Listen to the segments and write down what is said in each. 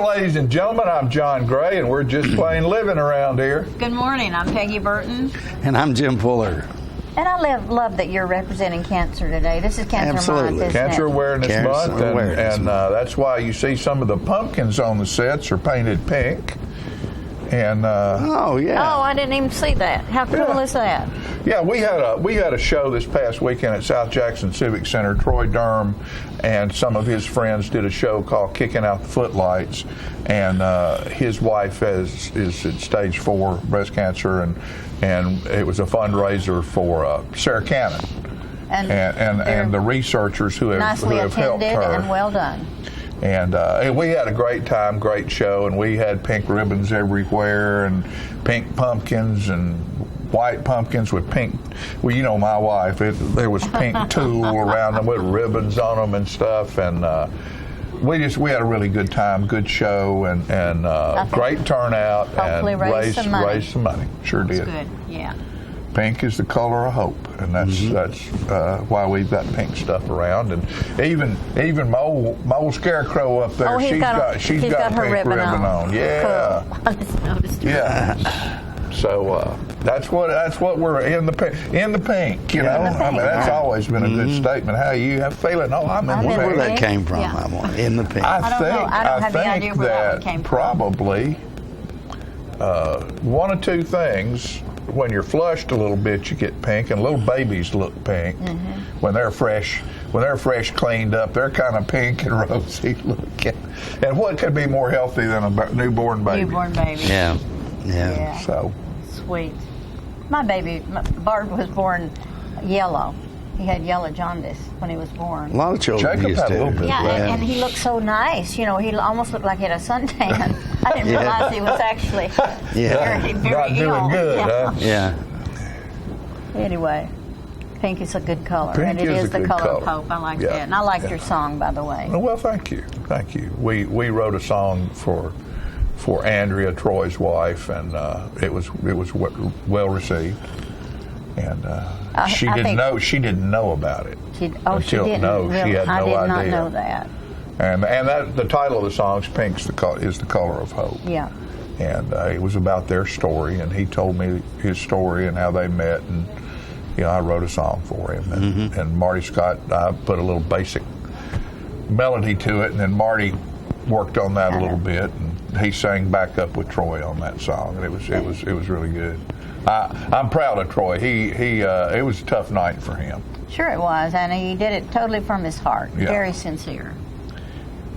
Well, ladies and gentlemen, I'm John Gray, and we're just plain living around here. Good morning. I'm Peggy Burton. And I'm Jim Fuller. And I love that you're representing cancer today. This is Cancer Month, isn't Cancer it? Awareness Month, and that's why you see some of the pumpkins on the sets are painted pink. And oh yeah. Oh, I didn't even see that. How cool is that? Yeah, we had a show this past weekend at South Jackson Civic Center. Troy Durham and some of his friends did a show called Kicking Out the Footlights, and his wife is at stage 4 breast cancer, and it was a fundraiser for Sarah Cannon and the researchers who have helped her. Nicely attended and well done. And we had a great time, great show, and we had pink ribbons everywhere, and pink pumpkins, and white pumpkins with pink. Well, you know my wife. There was pink tulle around them with ribbons on them and stuff, and we had a really good time, good show, and great turnout, hopefully and raised some money. Sure did. That's good. Yeah. Pink is the color of hope, and that's why we've got pink stuff around. And even my old scarecrow up there, she's got a pink ribbon on. Yeah, cool. I just noticed. Yeah. So that's what we're in the pink. You know, I mean that's always been a good statement. How you have feeling? Oh, I'm in the pink. Where that came from? Yeah. I'm in the pink. I don't know. I don't have any idea where that came from. Probably one of two things. When you're flushed a little bit, you get pink, and little babies look pink. When they're fresh cleaned up, they're kind of pink and rosy looking. And what could be more healthy than a newborn baby? Newborn baby. Yeah. So sweet. My baby, Bart, was born yellow. He had yellow jaundice when he was born. A lot of children Jacob used had a little to. bit. Yeah, and he looked so nice. You know, he almost looked like he had a suntan. I didn't realize he was actually very, very not ill. doing good, huh? Yeah. Anyway, pink is a good color, Pink and it is is a the good color of color. hope. I like Yeah. that, and I liked your song, by the way. Well, thank you. We wrote a song for Andrea, Troy's wife, and it was well received. And she didn't know about it. She didn't. She had no idea. I did not know that. And that the title of the song is the color of hope. Yeah. And it was about their story, and he told me his story and how they met, and I wrote a song for him, and Marty Scott, I put a little basic melody to it, and then Marty worked on that a little bit, and he sang back up with Troy on that song, and it was really good. I'm proud of Troy. It was a tough night for him. Sure it was, and he did it totally from his heart. Yeah. Very sincere.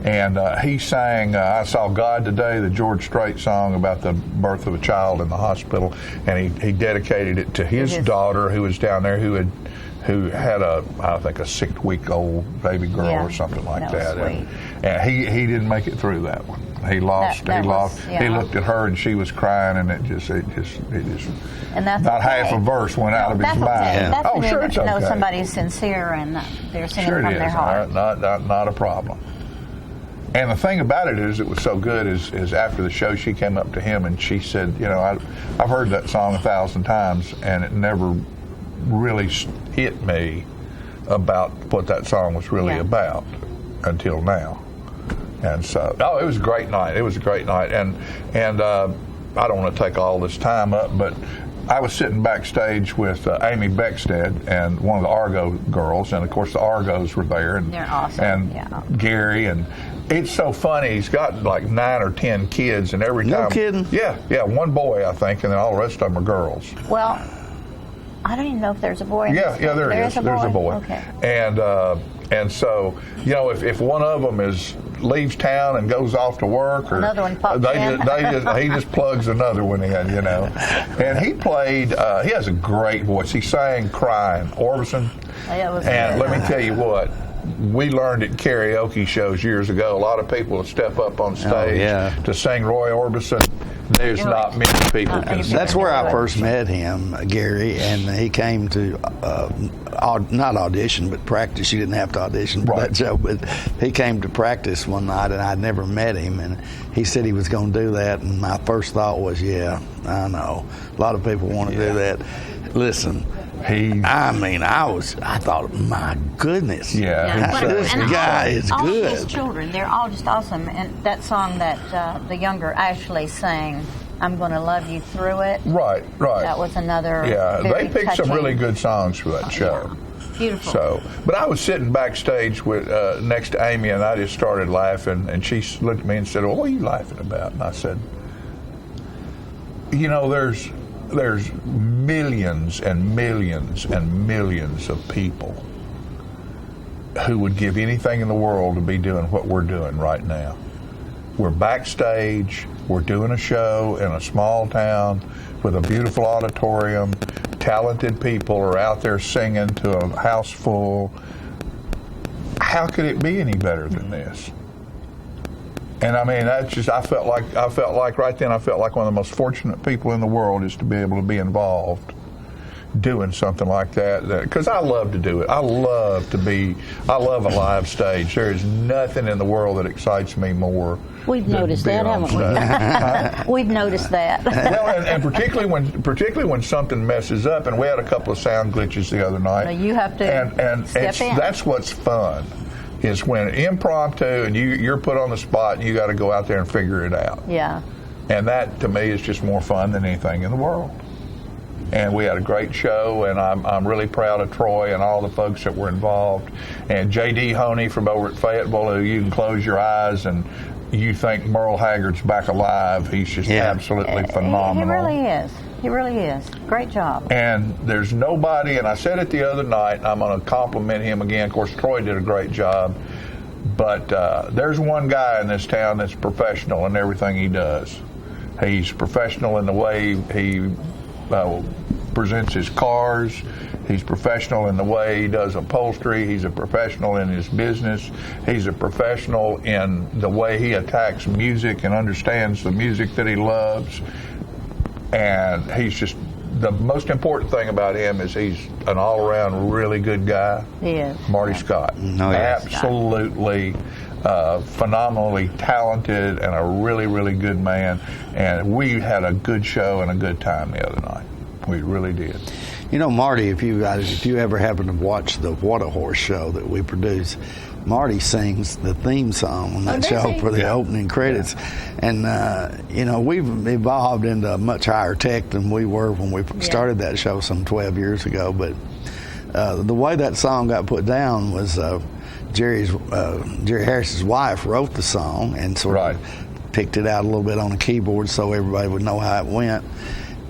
And he sang I Saw God Today, the George Strait song about the birth of a child in the hospital, and he dedicated it to his daughter who was down there who had I think a 6-week-old baby girl or something like that. And he didn't make it through that one. He lost. He looked at her and she was crying, and it just And that's about half a verse went out of his mind. That's Oh, when sure, you it's know okay. somebody's sincere and they're singing Sure from it their is. heart. Not a problem. And the thing about it is, it was so good is after the show, she came up to him and she said, I've heard that song 1,000 times, and it never really hit me about what that song was really about until now. And so, it was a great night. It was a great night. And I don't want to take all this time up, but I was sitting backstage with Amy Beckstead and one of the Argo girls, and of course the Argos were there. And they're awesome. And Gary, and it's so funny. He's got like 9 or 10 kids, and every time. No kidding. Yeah, one boy I think, and then all the rest of them are girls. Well, I don't even know if there's a boy. Yeah, there is. There's a boy. Okay. And so, if one of them leaves town and goes off to work, or another one pops in. he just plugs another one in, And he played. He has a great voice. He sang "Crying" Orbison. And let me tell you what. We learned at karaoke shows years ago, a lot of people will step up on stage to sing Roy Orbison. There's not many people can sing. That's where I first met him, Gary, and he came to not audition, but practice. You didn't have to audition for that show, but he came to practice one night, and I'd never met him, and he said he was going to do that, and my first thought was, I know. A lot of people want to do that. Listen, I thought, my goodness. Yeah. This And guy is all good. of his children, they're all just awesome. And that song that the younger Ashley sang, I'm Gonna Love You Through It. Right. That was another. Yeah, very they picked some touching- really good songs for that show. Yeah. Beautiful. So, but I was sitting backstage with next to Amy, and I just started laughing, and she looked at me and said, "Well, what are you laughing about?" And I said, "You know, there's millions and millions and millions of people who would give anything in the world to be doing what we're doing right now. We're backstage, we're doing a show in a small town with a beautiful auditorium, talented people are out there singing to a house full. How could it be any better than this?" And I mean, that's just, I felt like right then, I felt like one of the most fortunate people in the world is to be able to be involved doing something like that, because I love to do it. I love a live stage. There is nothing in the world that excites me more. We've than noticed being that, on haven't stage. We've noticed that. Well, and particularly when something messes up, and we had a couple of sound glitches the other night. Now you have to and step in. That's what's fun, is when impromptu and you're put on the spot and you got to go out there and figure it out. Yeah. And that, to me, is just more fun than anything in the world. And we had a great show, and I'm really proud of Troy and all the folks that were involved. And J.D. Honey from over at Fayetteville, who you can close your eyes and you think Merle Haggard's back alive. He's just absolutely phenomenal. He really is. He really is. Great job. And there's nobody, and I said it the other night, and I'm going to compliment him again. Of course, Troy did a great job. But there's one guy in this town that's professional in everything he does. He's professional in the way he presents his cars. He's professional in the way he does upholstery. He's a professional in his business. He's a professional in the way he attacks music and understands the music that he loves. And he's just, the most important thing about him is he's an all-around really good guy. He is. Marty Scott. No, yes. Absolutely phenomenally talented and a really, really good man. And we had a good show and a good time the other night. We really did. You know, Marty, if you ever happen to watch the What a Horse show that we produce, Marty sings the theme song on that show for the opening credits. And, you know, we've evolved into much higher tech than we were when we started that show some 12 years ago. But the way that song got put down was Jerry Harris's wife wrote the song and sort of picked it out a little bit on the keyboard so everybody would know how it went.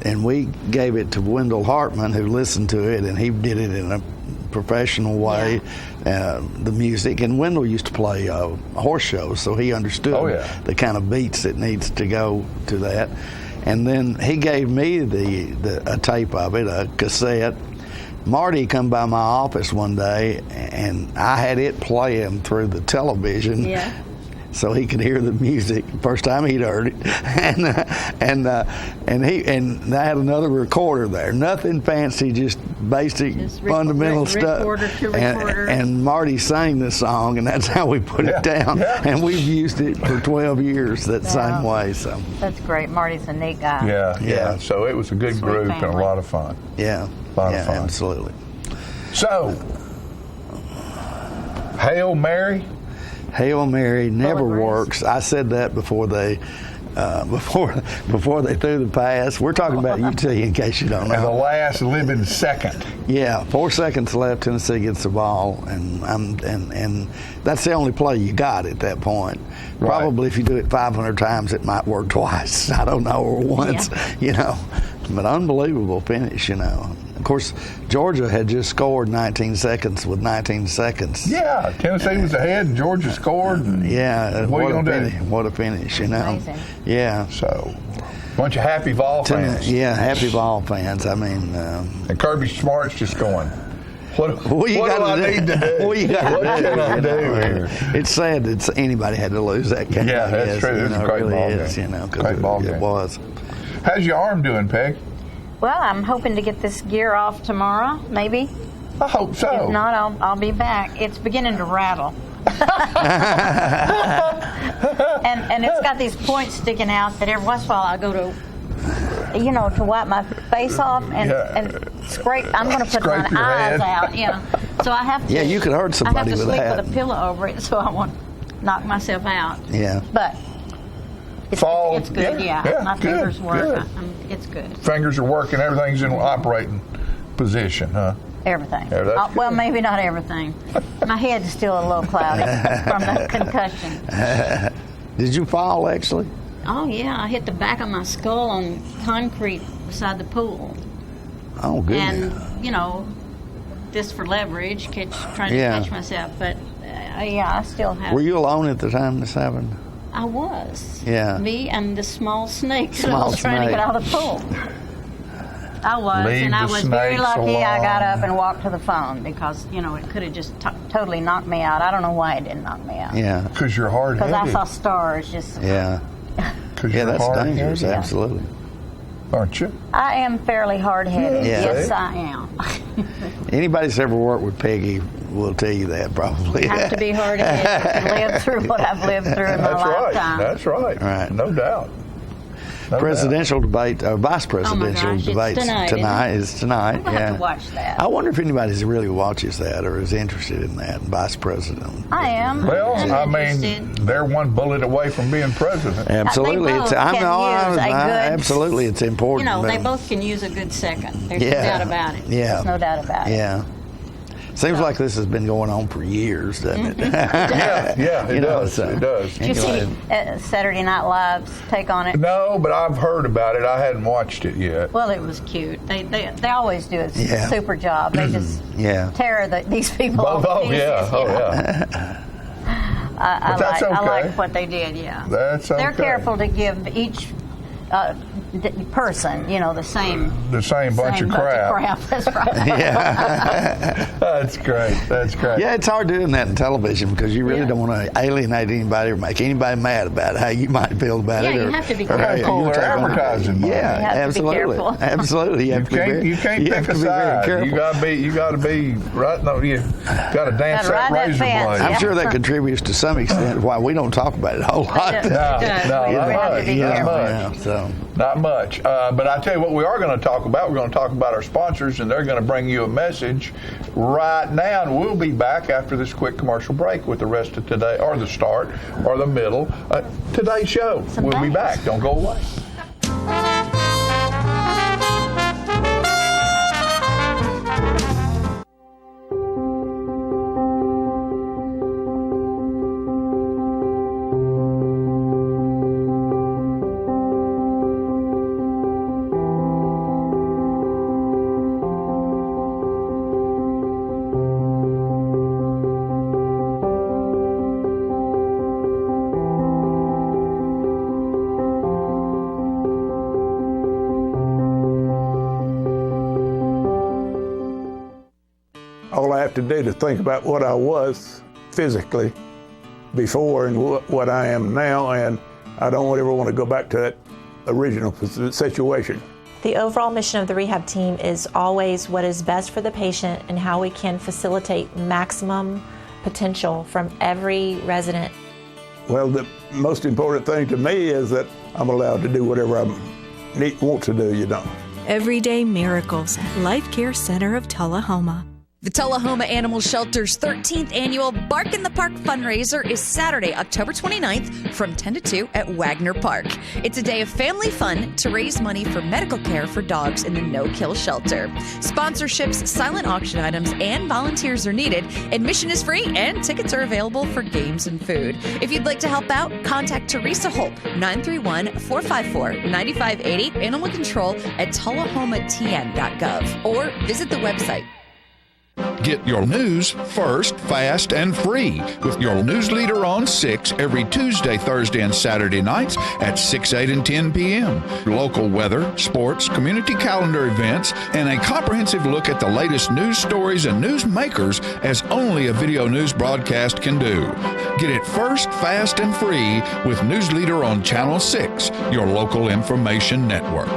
And we gave it to Wendell Hartman, who listened to it, and he did it in a professional way, the music. And Wendell used to play horse shows, so he understood the kind of beats that needs to go to that. And then he gave me a tape of it, a cassette. Marty come by my office one day, and I had it playing through the television. Yeah. So he could hear the music. First time he'd heard it, and I had another recorder there. Nothing fancy, just basic fundamental stuff. Recorder to recorder. And Marty sang the song, and that's how we put it down. Yeah. And we've used it for 12 years that same way. So that's great. Marty's a neat guy. Yeah. So it was a good group and a lot of fun. Yeah, a lot of fun. Absolutely. So, Hail Mary. Hail Mary never works. I said that before they threw the pass. We're talking about UT in case you don't know. And the last living second. Yeah, 4 seconds left. Tennessee gets the ball, and that's the only play you got at that point. Probably if you do it 500 times, it might work twice. I don't know, or once. You know, but unbelievable finish. You know. Of course, Georgia had just scored 19 seconds with 19 seconds. Yeah, Tennessee was ahead, and Georgia scored. And what are you going to do? What a finish, you know. Amazing. Yeah. So, bunch of happy Vol fans. Yeah, happy Vol fans. I mean. And Kirby Smart's just going, what do I need to do? What can I do here? It's sad that anybody had to lose that game. Yeah, that's true. It was a great ball game. You know, great ball game. It was. How's your arm doing, Peg? Well, I'm hoping to get this gear off tomorrow, maybe. I hope so. If not, I'll be back. It's beginning to rattle. and it's got these points sticking out that every once in a while I go to you know, to wipe my face off and scrape. I'm going to put Scrape my your eyes head. out. Yeah. So I have to. Yeah, you could hurt somebody I have to with sleep that. with a pillow over it, so I won't knock myself out. Yeah. But it's, Fall, it's good. yeah, Yeah. My good, fingers work. good. It's good. Fingers are working. Everything's in operating position, huh? Everything. Yeah, that's Well, good. maybe not everything. My head's still a little cloudy from the concussion. Did you fall actually? Oh yeah, I hit the back of my skull on concrete beside the pool, Oh, goodness. and you know, just for leverage, trying to Yeah. catch myself. But yeah, I still have. Were you alone at the time this happened? I was. Yeah. Me and the small snake that I Small was trying to snake. get out of the pool. I was, Leave and I the was very snakes lucky I got alone. up and walked to the phone because, you know, it could have just totally knocked me out. I don't know why it didn't knock me out. Yeah. Because you're hard-headed. Because I saw stars just... Yeah. 'Cause Yeah, you're that's hard-headed, dangerous. Absolutely. aren't you? I am fairly hard-headed. Yeah. Yes, See? I am. Anybody that's ever worked with Peggy will tell you that probably. I have to be hard-headed to live through what I've lived through in my That's right. lifetime. That's right. Right. No doubt. No Presidential debate, vice presidential gosh, it's debate tonight, is tonight. I'm gonna have to watch that. I wonder if anybody really watches that or is interested in that, vice president. I am. Well, I'm I mean, interested. they're one bullet away from being president. Absolutely, both it's. can use a good- absolutely, it's You important. know, they but- both can use a good second. There's no Yeah. doubt about it. Yeah. There's no doubt about it. Yeah. Seems like this has been going on for years, doesn't it? Yeah, it You know, does. so- It does. Did you see Anyway. Saturday Night Live's take on it? No, but I've heard about it. I hadn't watched it yet. Well, it was cute. They always do a Yeah. super job. They just Yeah. tear these people off. Oh, pieces, yeah. you Oh, know. yeah. I that's like okay. what they did. Yeah, That's They're okay. careful to give each person, you know, the same bunch of crap. That's right. Yeah. That's great. That's great. Yeah, it's hard doing that in television because you really Yeah. don't want to alienate anybody or make anybody mad about how you might feel about Yeah, it. you or, have to be or how careful. you They're take on it. advertising money. Yeah, You have to be absolutely. careful. Absolutely. You, have to be very, You can't pick have a to be very side. careful. You got to be right. No, you got to dance Gotta that ride that razor fence, blade. I'm yeah. sure that contributes to some extent why we don't talk about it a whole lot. It does. No, It does. no, We not have to much. be Not careful. much. Yeah, so. Not much. But I tell you what we are going to talk about. We're going to talk about our sponsors, and they're going to bring you a message right now. And we'll be back after this quick commercial break with the rest of today, or the start, or the middle. Today's show. Some We'll be thanks. back. Don't go away. All I have to do to think about what I was physically before and what I am now, and I don't ever want to go back to that original situation. The overall mission of the rehab team is always what is best for the patient and how we can facilitate maximum potential from every resident. Well, the most important thing to me is that I'm allowed to do whatever I want to do, you know. Everyday Miracles, Life Care Center of Tullahoma. The Tullahoma Animal Shelter's 13th annual Bark in the Park fundraiser is Saturday, October 29th from 10 to 2 at Wagner Park. It's a day of family fun to raise money for medical care for dogs in the no-kill shelter. Sponsorships, silent auction items, and volunteers are needed. Admission is free and tickets are available for games and food. If you'd like to help out, contact Teresa Holt, 931-454-9580, Animal Control at tullahomatn.gov, or visit the website. Get your news first, fast, and free with your news leader on 6 every Tuesday, Thursday, and Saturday nights at 6, 8, and 10 p.m. Local weather, sports, community calendar events, and a comprehensive look at the latest news stories and news makers as only a video news broadcast can do. Get it first, fast, and free with News Leader on Channel 6, your local information network.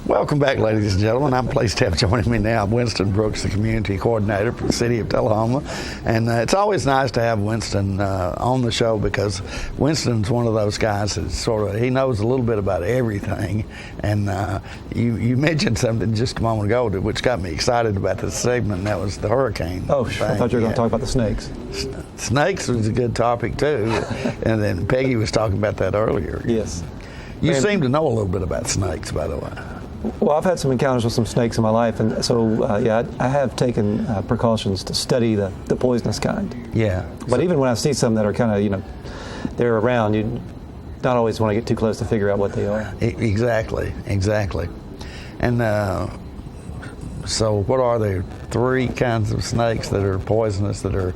Welcome back, ladies and gentlemen. I'm pleased to have joining me now Winston Brooks, the community coordinator for the city of Tullahoma. And it's always nice to have Winston on the show because Winston's one of those guys that he knows a little bit about everything. And you mentioned something just a moment ago which got me excited about this segment, and that was the hurricane. Oh, sure. I thought you were going to talk about the snakes. Snakes was a good topic, too. And then Peggy was talking about that earlier. Yes. You seem to know a little bit about snakes, by the way. Well, I've had some encounters with some snakes in my life, and so I have taken precautions to study the poisonous kind. Yeah. But even when I see some that are kind of, they're around, you not always want to get too close to figure out what they are. Exactly. And so, what are there? 3 kinds of snakes that are poisonous that are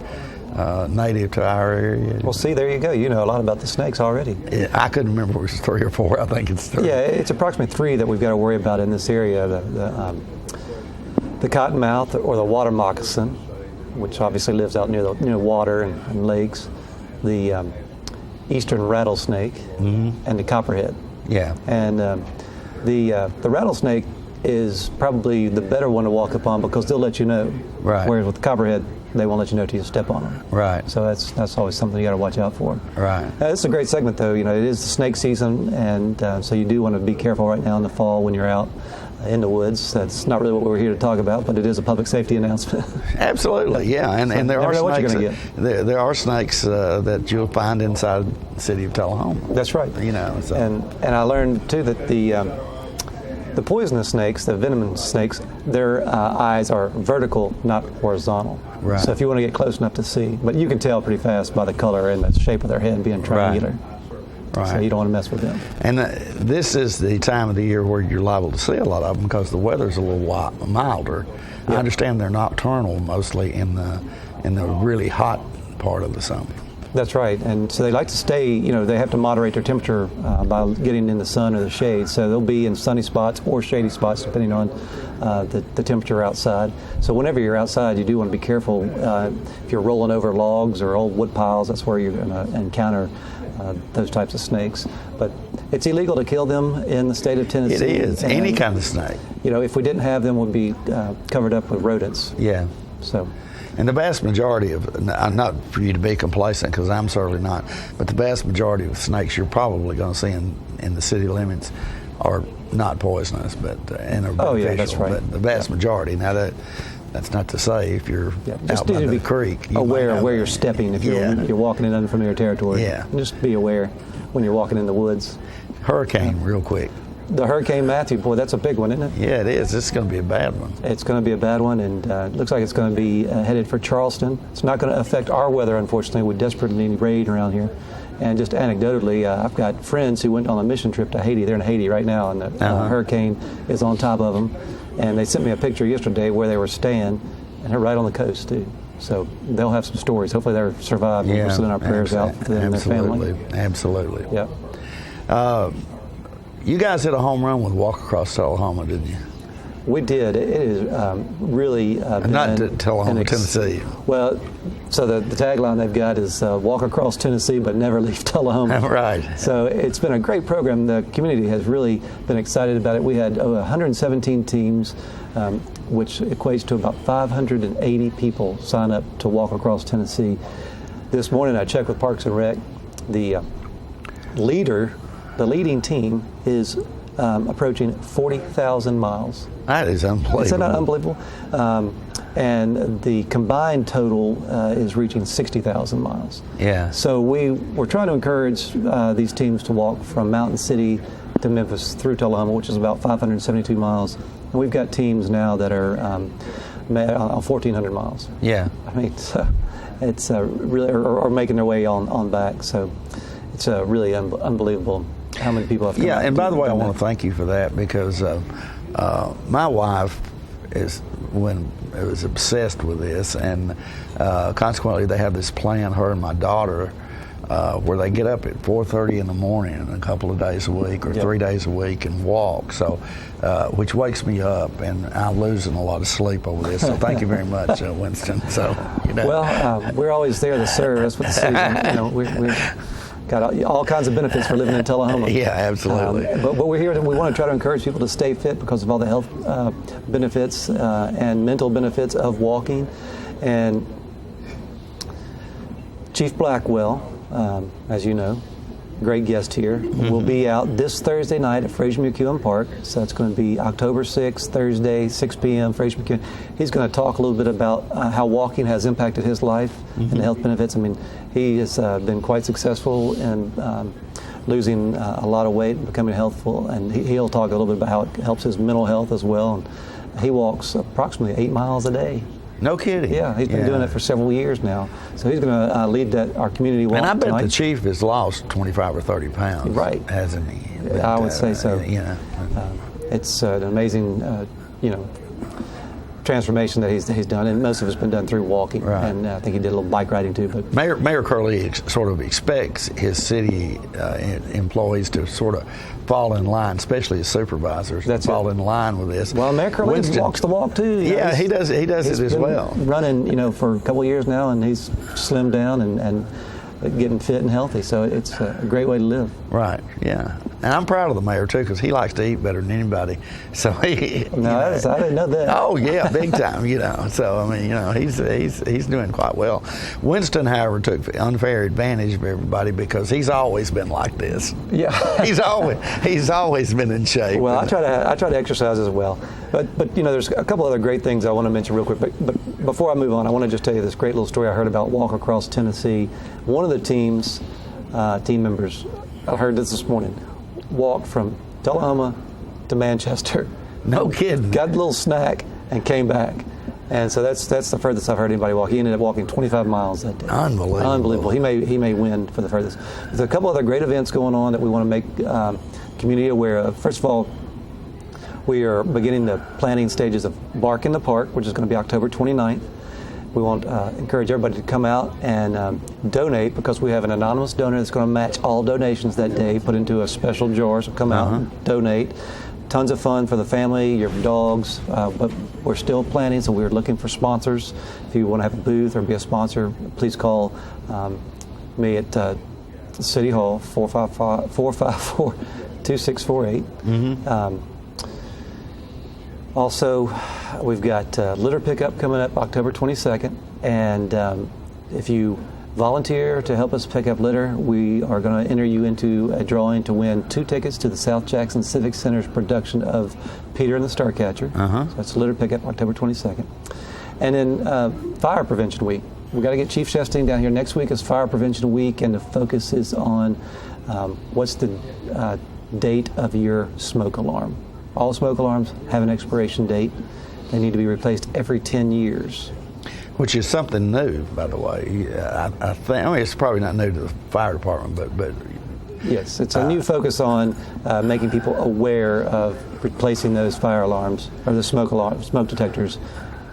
native to our area? Well, see, there you go. You know a lot about the snakes already. Yeah, I couldn't remember if it was 3 or 4. I think it's 3. Yeah, it's approximately 3 that we've got to worry about in this area. The cottonmouth or the water moccasin, which obviously lives out near the water and lakes. The eastern rattlesnake and the copperhead. Yeah. And the rattlesnake is probably the better one to walk upon because they'll let you know. Right. Whereas with the copperhead, they won't let you know till you step on them. Right. So that's always something you got to watch out for. Right. This is a great segment, though. It is the snake season, and so you do want to be careful right now in the fall when you're out in the woods. That's not really what we're here to talk about, but it is a public safety announcement. Absolutely, yeah. And there are snakes. There are snakes that you'll find inside the city of Tullahoma. That's right. So. And I learned too that the poisonous snakes, the venomous snakes, their eyes are vertical, not horizontal. Right. So if you want to get close enough to see, but you can tell pretty fast by the color and the shape of their head being triangular. Right. So you don't want to mess with them. And this is the time of the year where you're liable to see a lot of them because the weather's a little milder. Yep. I understand they're nocturnal mostly in the really hot part of the summer. That's right, and so they like to stay, they have to moderate their temperature by getting in the sun or the shade. So they'll be in sunny spots or shady spots depending on the temperature outside. So whenever you're outside, you do want to be careful. If you're rolling over logs or old wood piles, that's where you're going to encounter those types of snakes. But it's illegal to kill them in the state of Tennessee. It is, and, any kind of snake. If we didn't have them, we'd be covered up with rodents. Yeah. So. And the vast majority of, not for you to be complacent, because I'm certainly not, but the vast majority of snakes you're probably going to see in the city limits are not poisonous, but and are beneficial. Oh yeah, that's right. But the vast majority. Now that's not to say if you're out by the creek. Aware of where you're stepping if you're walking in unfamiliar territory. Yeah. Just be aware when you're walking in the woods. Hurricane, real quick. The Hurricane Matthew, boy, that's a big one, isn't it? Yeah, it is. This is going to be a bad one. It's going to be a bad one, and it looks like it's going to be headed for Charleston. It's not going to affect our weather, unfortunately. We desperately need rain around here. And just anecdotally, I've got friends who went on a mission trip to Haiti. They're in Haiti right now, and the hurricane is on top of them. And they sent me a picture yesterday where they were staying, and they're right on the coast, too. So they'll have some stories. Hopefully they'll survive. Yeah, we're sending our prayers out for them and their family. Absolutely. Yep. You guys hit a home run with Walk Across Tullahoma, didn't you? We did. It is really not Tullahoma, Tennessee. Well, so the tagline they've got is "Walk across Tennessee, but never leave Tullahoma." Right. So it's been a great program. The community has really been excited about it. We had 117 teams, which equates to about 580 people sign up to walk across Tennessee. This morning, I checked with Parks and Rec. The leading team is approaching 40,000 miles. That is unbelievable. Is that not unbelievable? And the combined total is reaching 60,000 miles. Yeah. So we're trying to encourage these teams to walk from Mountain City to Memphis through Tullahoma, which is about 572 miles. And we've got teams now that are on 1,400 miles. Yeah. I mean, it's really, or making their way on back. So it's really unbelievable how many people have come. Yeah, and by the way, I want to thank you for that because my wife was obsessed with this, and consequently they have this plan, her and my daughter, where they get up at 4:30 in the morning a couple of days a week or 3 days a week and walk. So, which wakes me up, and I'm losing a lot of sleep over this. So thank you very much, Winston. So, Well, we're always there to serve. That's what the city. We're got all kinds of benefits for living in Tullahoma. Yeah, absolutely. But we're here and we want to try to encourage people to stay fit because of all the health benefits and mental benefits of walking. And Chief Blackwell, as you know, great guest here, will be out this Thursday night at Fraser McEwen Park. So that's going to be October 6th, Thursday, 6 p.m., Fraser McEwen. He's going to talk a little bit about how walking has impacted his life and the health benefits. I mean, he has been quite successful in losing a lot of weight and becoming healthful, and he'll talk a little bit about how it helps his mental health as well. And he walks approximately 8 miles a day. No kidding. Yeah, he's been doing it for several years now. So he's going to lead our community walk. And I bet tonight. the Chief has lost 25 or 30 pounds. Right. Hasn't he? But, I would say so. It's an amazing, transformation that he's done, and most of it's been done through walking. Right. And I think he did a little bike riding too. But Mayor Curley sort of expects his city employees to sort of fall in line, especially his supervisors, fall in line with this. Well, Mayor Curley walks the walk too. Yeah, he does. He does it as well. Running, for a couple of years now, and he's slimmed down and getting fit and healthy. So it's a great way to live. Right. Yeah. And I'm proud of the mayor too, because he likes to eat better than anybody. So I didn't know that. Oh yeah, big time. So I mean, he's doing quite well. Winston, however, took unfair advantage of everybody because he's always been like this. Yeah. he's always been in shape. Well, I try to exercise as well. But there's a couple other great things I want to mention real quick. But before I move on, I want to just tell you this great little story I heard about Walk Across Tennessee. One of the team members, I heard this morning, walked from Tullahoma to Manchester. No kidding. Got a little snack and came back. And so that's the furthest I've heard anybody walk. He ended up walking 25 miles that day. Unbelievable. He may win for the furthest. There's a couple other great events going on that we want to make community aware of. First of all, we are beginning the planning stages of Bark in the Park, which is going to be October 29th. We want to encourage everybody to come out and donate, because we have an anonymous donor that's going to match all donations that day, put into a special jar. So come out and donate. Tons of fun for the family, your dogs, but we're still planning, so we're looking for sponsors. If you want to have a booth or be a sponsor, please call me at City Hall, 454-2648. Also, we've got litter pickup coming up October 22nd, and if you volunteer to help us pick up litter, we are going to enter you into a drawing to win 2 tickets to the South Jackson Civic Center's production of Peter and the Starcatcher. So that's litter pickup October 22nd. And then Fire Prevention Week. We've got to get Chief Chastain down here. Next week is Fire Prevention Week, and the focus is on what's the date of your smoke alarm. All smoke alarms have an expiration date. They need to be replaced every 10 years. Which is something new, by the way. I think. I mean, it's probably not new to the fire department, but yes, it's a new focus on making people aware of replacing those fire alarms or the smoke detectors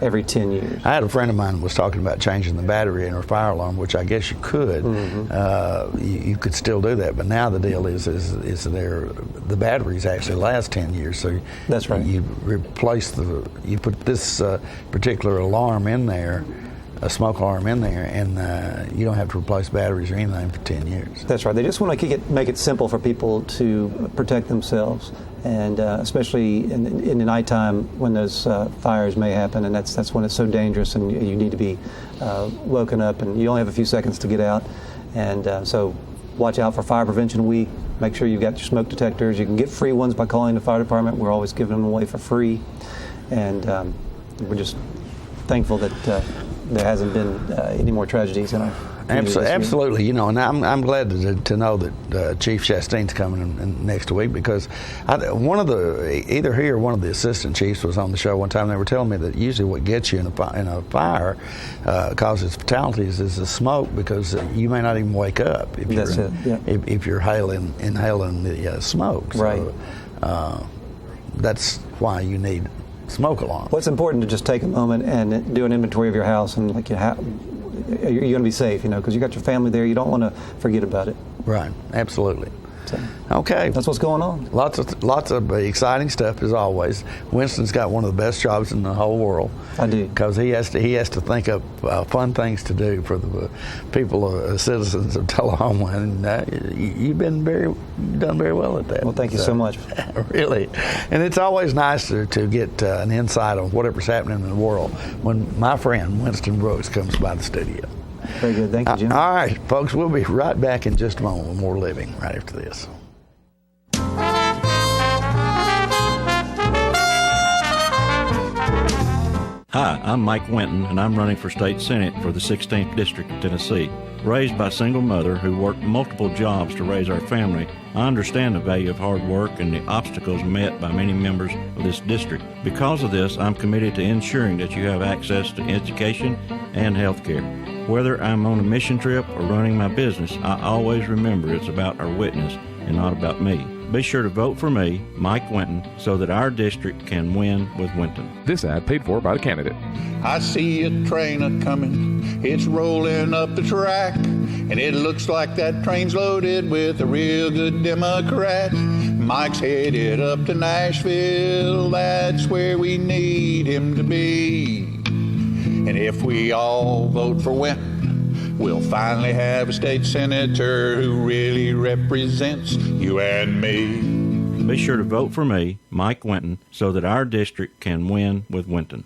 every 10 years. I had a friend of mine who was talking about changing the battery in her fire alarm, which I guess you could. You could still do that, but now the deal is the batteries actually last 10 years. So that's right. You put this particular alarm in there, a smoke alarm in there, and you don't have to replace batteries or anything for 10 years. That's right. They just want to make it simple for people to protect themselves, and especially in the nighttime when those fires may happen, and that's when it's so dangerous, and you need to be woken up, and you only have a few seconds to get out. And so watch out for Fire Prevention Week. Make sure you've got your smoke detectors. You can get free ones by calling the fire department. We're always giving them away for free, and we're just thankful that there hasn't been any more tragedies in our community. Absolutely, and I'm glad to know that Chief Chastain's coming in next week, because either he or one of the assistant chiefs was on the show one time. They were telling me that usually what gets you in a fire causes fatalities is the smoke, because you may not even wake up if you're inhaling the smoke. So, right. That's why you need smoke alarm. Well, it's important to just take a moment and do an inventory of your house, and you're going to be safe, because you got your family there. You don't want to forget about it. Right, absolutely. So Okay. that's what's going on. Lots of exciting stuff as always. Winston's got one of the best jobs in the whole world. I do. Because he has to think up fun things to do for the people, citizens of Tullahoma, and you've done very well at that. Well, thank you so much. Really, and it's always nice to get an insight on whatever's happening in the world when my friend Winston Brooks comes by the studio. Very good. Thank you, Jim. All right, folks, we'll be right back in just a moment with more living right after this. Hi, I'm Mike Winton, and I'm running for state senate for the 16th District of Tennessee. Raised by a single mother who worked multiple jobs to raise our family, I understand the value of hard work and the obstacles met by many members of this district. Because of this, I'm committed to ensuring that you have access to education and health care. Whether I'm on a mission trip or running my business, I always remember it's about our witness and not about me. Be sure to vote for me, Mike Winton, so that our district can win with Winton. This ad paid for by the candidate. I see a train a-coming, it's rolling up the track, and it looks like that train's loaded with a real good Democrat. Mike's headed up to Nashville, that's where we need him to be. And if we all vote for Winton, we'll finally have a state senator who really represents you and me. Be sure to vote for me, Mike Winton, so that our district can win with Winton.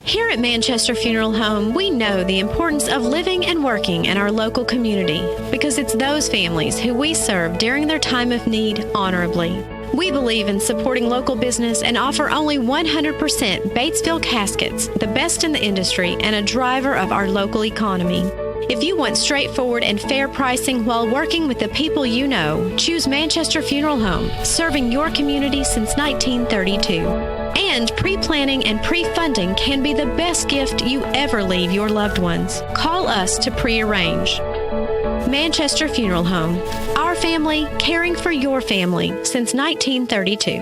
Here at Manchester Funeral Home, we know the importance of living and working in our local community because it's those families who we serve during their time of need honorably. We believe in supporting local business and offer only 100% Batesville caskets, the best in the industry and a driver of our local economy. If you want straightforward and fair pricing while working with the people you know, choose Manchester Funeral Home, serving your community since 1932. And pre-planning and pre-funding can be the best gift you ever leave your loved ones. Call us to pre-arrange. Manchester Funeral Home. Our family, caring for your family since 1932.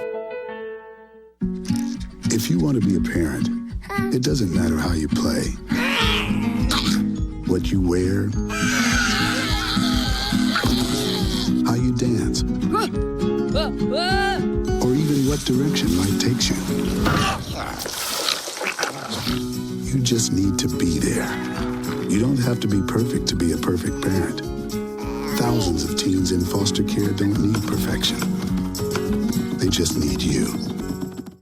If you want to be a parent, it doesn't matter how you play, what you wear, how you dance, or even what direction life takes you. You just need to be there. You don't have to be perfect to be a perfect parent. Thousands of teens in foster care don't need perfection. They just need you.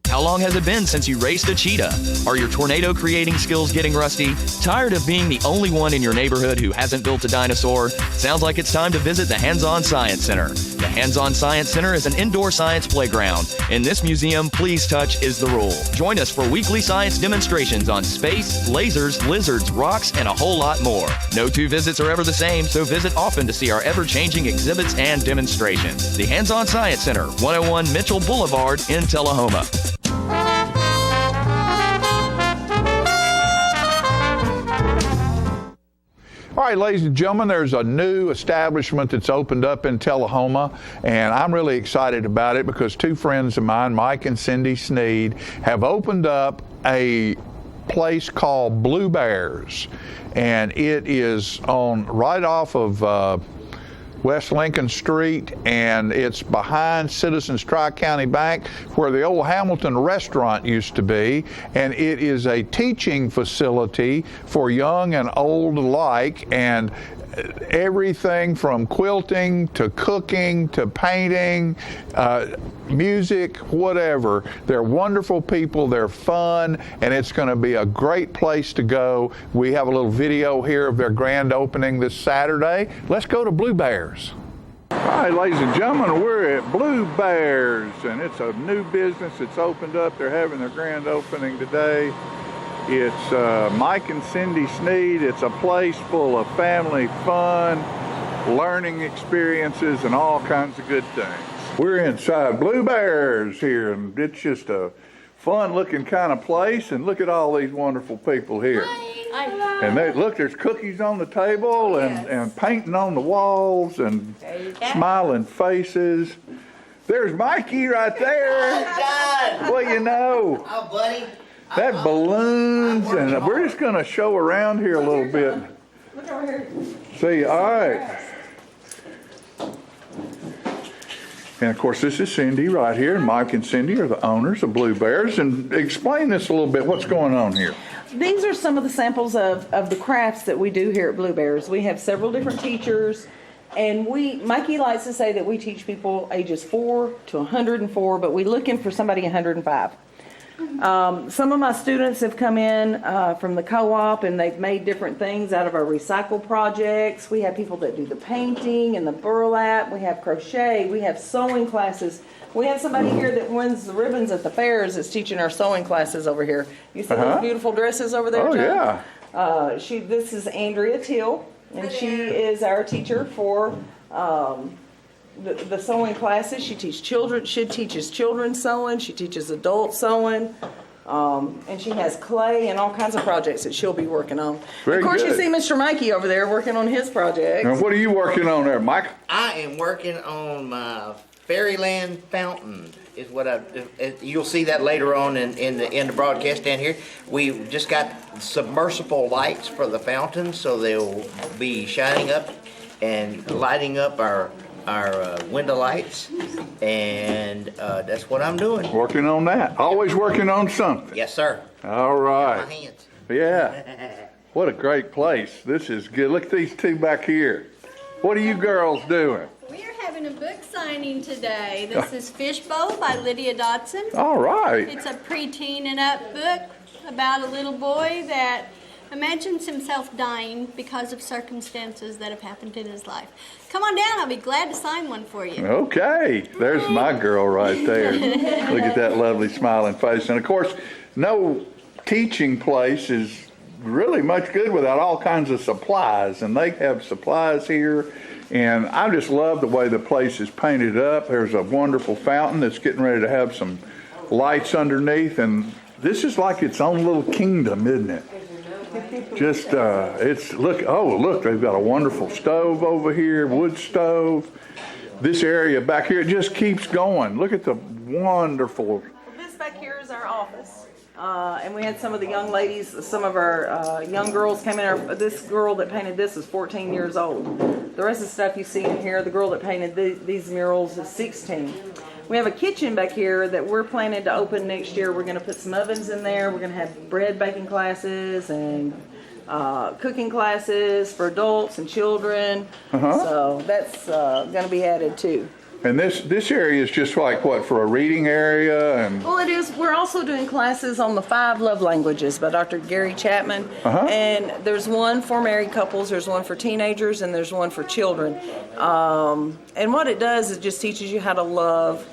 How long has it been since you raced a cheetah? Are your tornado creating skills getting rusty? Tired of being the only one in your neighborhood who hasn't built a dinosaur? Sounds like it's time to visit the Hands-On Science Center. The Hands-On Science Center is an indoor science playground. In this museum, please touch is the rule. Join us for weekly science demonstrations on space, lasers, lizards, rocks, and a whole lot more. No two visits are ever the same, so visit often to see our ever-changing exhibits and demonstrations. The Hands-On Science Center, 101 Mitchell Boulevard in Tullahoma. All right, ladies and gentlemen, there's a new establishment that's opened up in Tullahoma, and I'm really excited about it because two friends of mine, Mike and Cindy Sneed, have opened up a place called Blue Bears, and it is on right off of West Lincoln Street, and it's behind Citizens Tri-County Bank where the old Hamilton restaurant used to be, and it is a teaching facility for young and old alike, and everything from quilting to cooking to painting, music, whatever. They're wonderful people, they're fun, and it's going to be a great place to go. We have a little video here of their grand opening this Saturday. Let's go to Blue Bears. All right, ladies and gentlemen, we're at Blue Bears, and it's a new business that's opened up. They're having their grand opening today. It's Mike and Cindy Sneed. It's a place full of family fun, learning experiences, and all kinds of good things. We're inside Blue Bears here, and it's just a fun-looking kind of place. And look at all these wonderful people here. And look, there's cookies on the table, and painting on the walls, and smiling faces. There's Mikey right there. John. Well, you know. Oh, buddy. That balloons, and we're just going to show around here a little bit. Look over here. See, all right. And of course, this is Cindy right here, and Mike and Cindy are the owners of Blue Bears. And explain this a little bit. What's going on here? These are some of the samples of the crafts that we do here at Blue Bears. We have several different teachers, and Mikey likes to say that we teach people ages 4 to 104, but we're looking for somebody 105. Some of my students have come in from the co-op, and they've made different things out of our recycle projects. We have people that do the painting and the burlap. We have crochet. We have sewing classes. We have somebody here that wins the ribbons at the fairs that's teaching our sewing classes over here. You see those beautiful dresses over there, John? Yeah. This is Andrea Teal, and she is our teacher for the sewing classes. She teaches children sewing. She teaches adult sewing. And she has clay and all kinds of projects that she'll be working on. Very of course, good. You see Mr. Mikey over there working on his projects. And what are you working on there, Mike? I am working on my Fairyland fountain. Is what you'll see that later on in the broadcast down here. We just got submersible lights for the fountain, so they'll be shining up and lighting up our window lights, and that's what I'm doing. Working on that. Always working on something. Yes, sir. All right. My hands. Yeah. What a great place. This is good. Look at these two back here. What are you girls doing? We are having a book signing today. This is Fishbowl by Lydia Dodson. All right. It's a preteen and up book about a little boy that imagines himself dying because of circumstances that have happened in his life. Come on down. I'll be glad to sign one for you. Okay. There's my girl right there. Look at that lovely smiling face. And of course, no teaching place is really much good without all kinds of supplies. And they have supplies here. And I just love the way the place is painted up. There's a wonderful fountain that's getting ready to have some lights underneath. And this is like its own little kingdom, isn't it? Just, look, they've got a wonderful stove over here, wood stove. This area back here, it just keeps going. Look at the wonderful. This back here is our office. And we had some of the young ladies, some of our young girls came in. This girl that painted this is 14 years old. The rest of the stuff you see in here, the girl that painted these murals is 16. We have a kitchen back here that we're planning to open next year. We're going to put some ovens in there. We're going to have bread baking classes and cooking classes for adults and children. So that's going to be added too. And this area is just like what, for a reading area? And well, it is. We're also doing classes on the 5 love languages by Dr. Gary Chapman. And there's one for married couples, there's one for teenagers, and there's one for children. And what it does is just teaches you how to love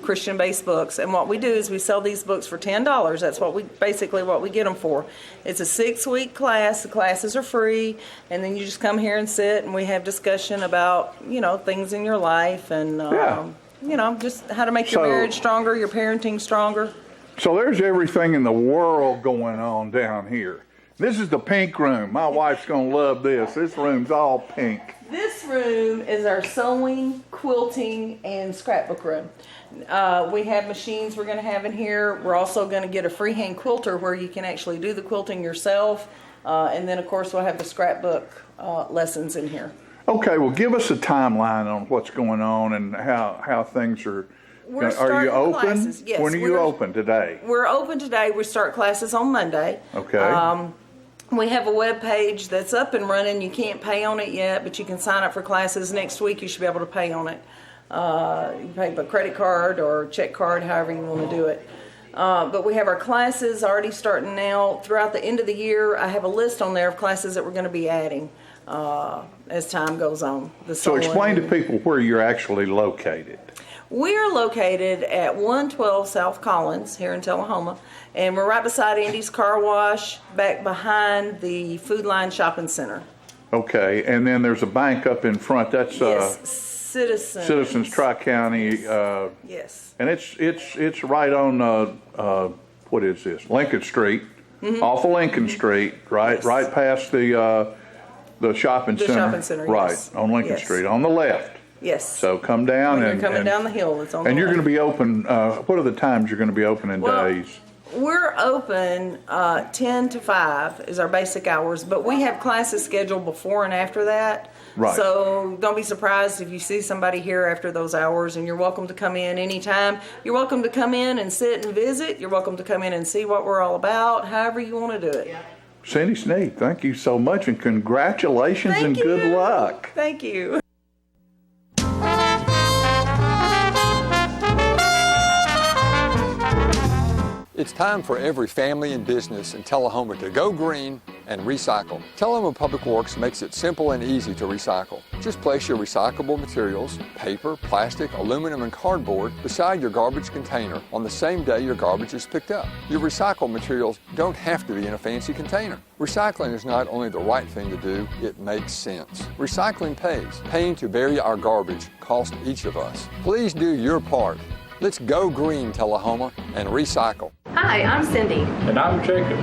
Christian-based books. And what we do is we sell these books for $10. That's what we get them for. It's a 6-week class. The classes are free, and then you just come here and sit, and we have discussion about things in your life and just how to make your marriage stronger, your parenting stronger. So there's everything in the world going on down here. This is the pink room. My wife's going to love this. This room's all pink. This room is our sewing, quilting, and scrapbook room. We have machines we're going to have in here. We're also going to get a freehand quilter where you can actually do the quilting yourself. And then, of course, we'll have the scrapbook lessons in here. Okay, well, give us a timeline on what's going on and how things are. Are you open? Classes. Yes, when are you open today? We're open today. We start classes on Monday. Okay. We have a web page that's up and running. You can't pay on it yet, but you can sign up for classes. Next week, you should be able to pay on it. You can pay by credit card or check card, however you want to do it. But we have our classes already starting now. Throughout the end of the year, I have a list on there of classes that we're going to be adding as time goes on. So explain to people where you're actually located. We are located at 112 South Collins here in Tullahoma, and we're right beside Andy's Car Wash, back behind the Food Line Shopping Center. Okay, and then there's a bank up in front. That's Citizens Tri-County. Yes. And it's right on what is this? Lincoln Street, off of Lincoln Street, right past the shopping center. The shopping center, right on Lincoln Street on the left. Yes. So come down when you're coming down the hill. It's on. And the you're left. going to be open. What are the times you're going to be open in days? We're open 10 to 5 is our basic hours, but we have classes scheduled before and after that. Right. So don't be surprised if you see somebody here after those hours, and you're welcome to come in anytime. You're welcome to come in and sit and visit. You're welcome to come in and see what we're all about, however you want to do it. Cindy Sneed, thank you so much, and congratulations and good luck. Thank you. It's time for every family and business in Tullahoma to go green and recycle. Tullahoma Public Works makes it simple and easy to recycle. Just place your recyclable materials, paper, plastic, aluminum, and cardboard beside your garbage container on the same day your garbage is picked up. Your recycled materials don't have to be in a fancy container. Recycling is not only the right thing to do, it makes sense. Recycling pays. Paying to bury our garbage costs each of us. Please do your part. Let's go green, Tullahoma, and recycle. Hi, I'm Cindy. And I'm Jacob.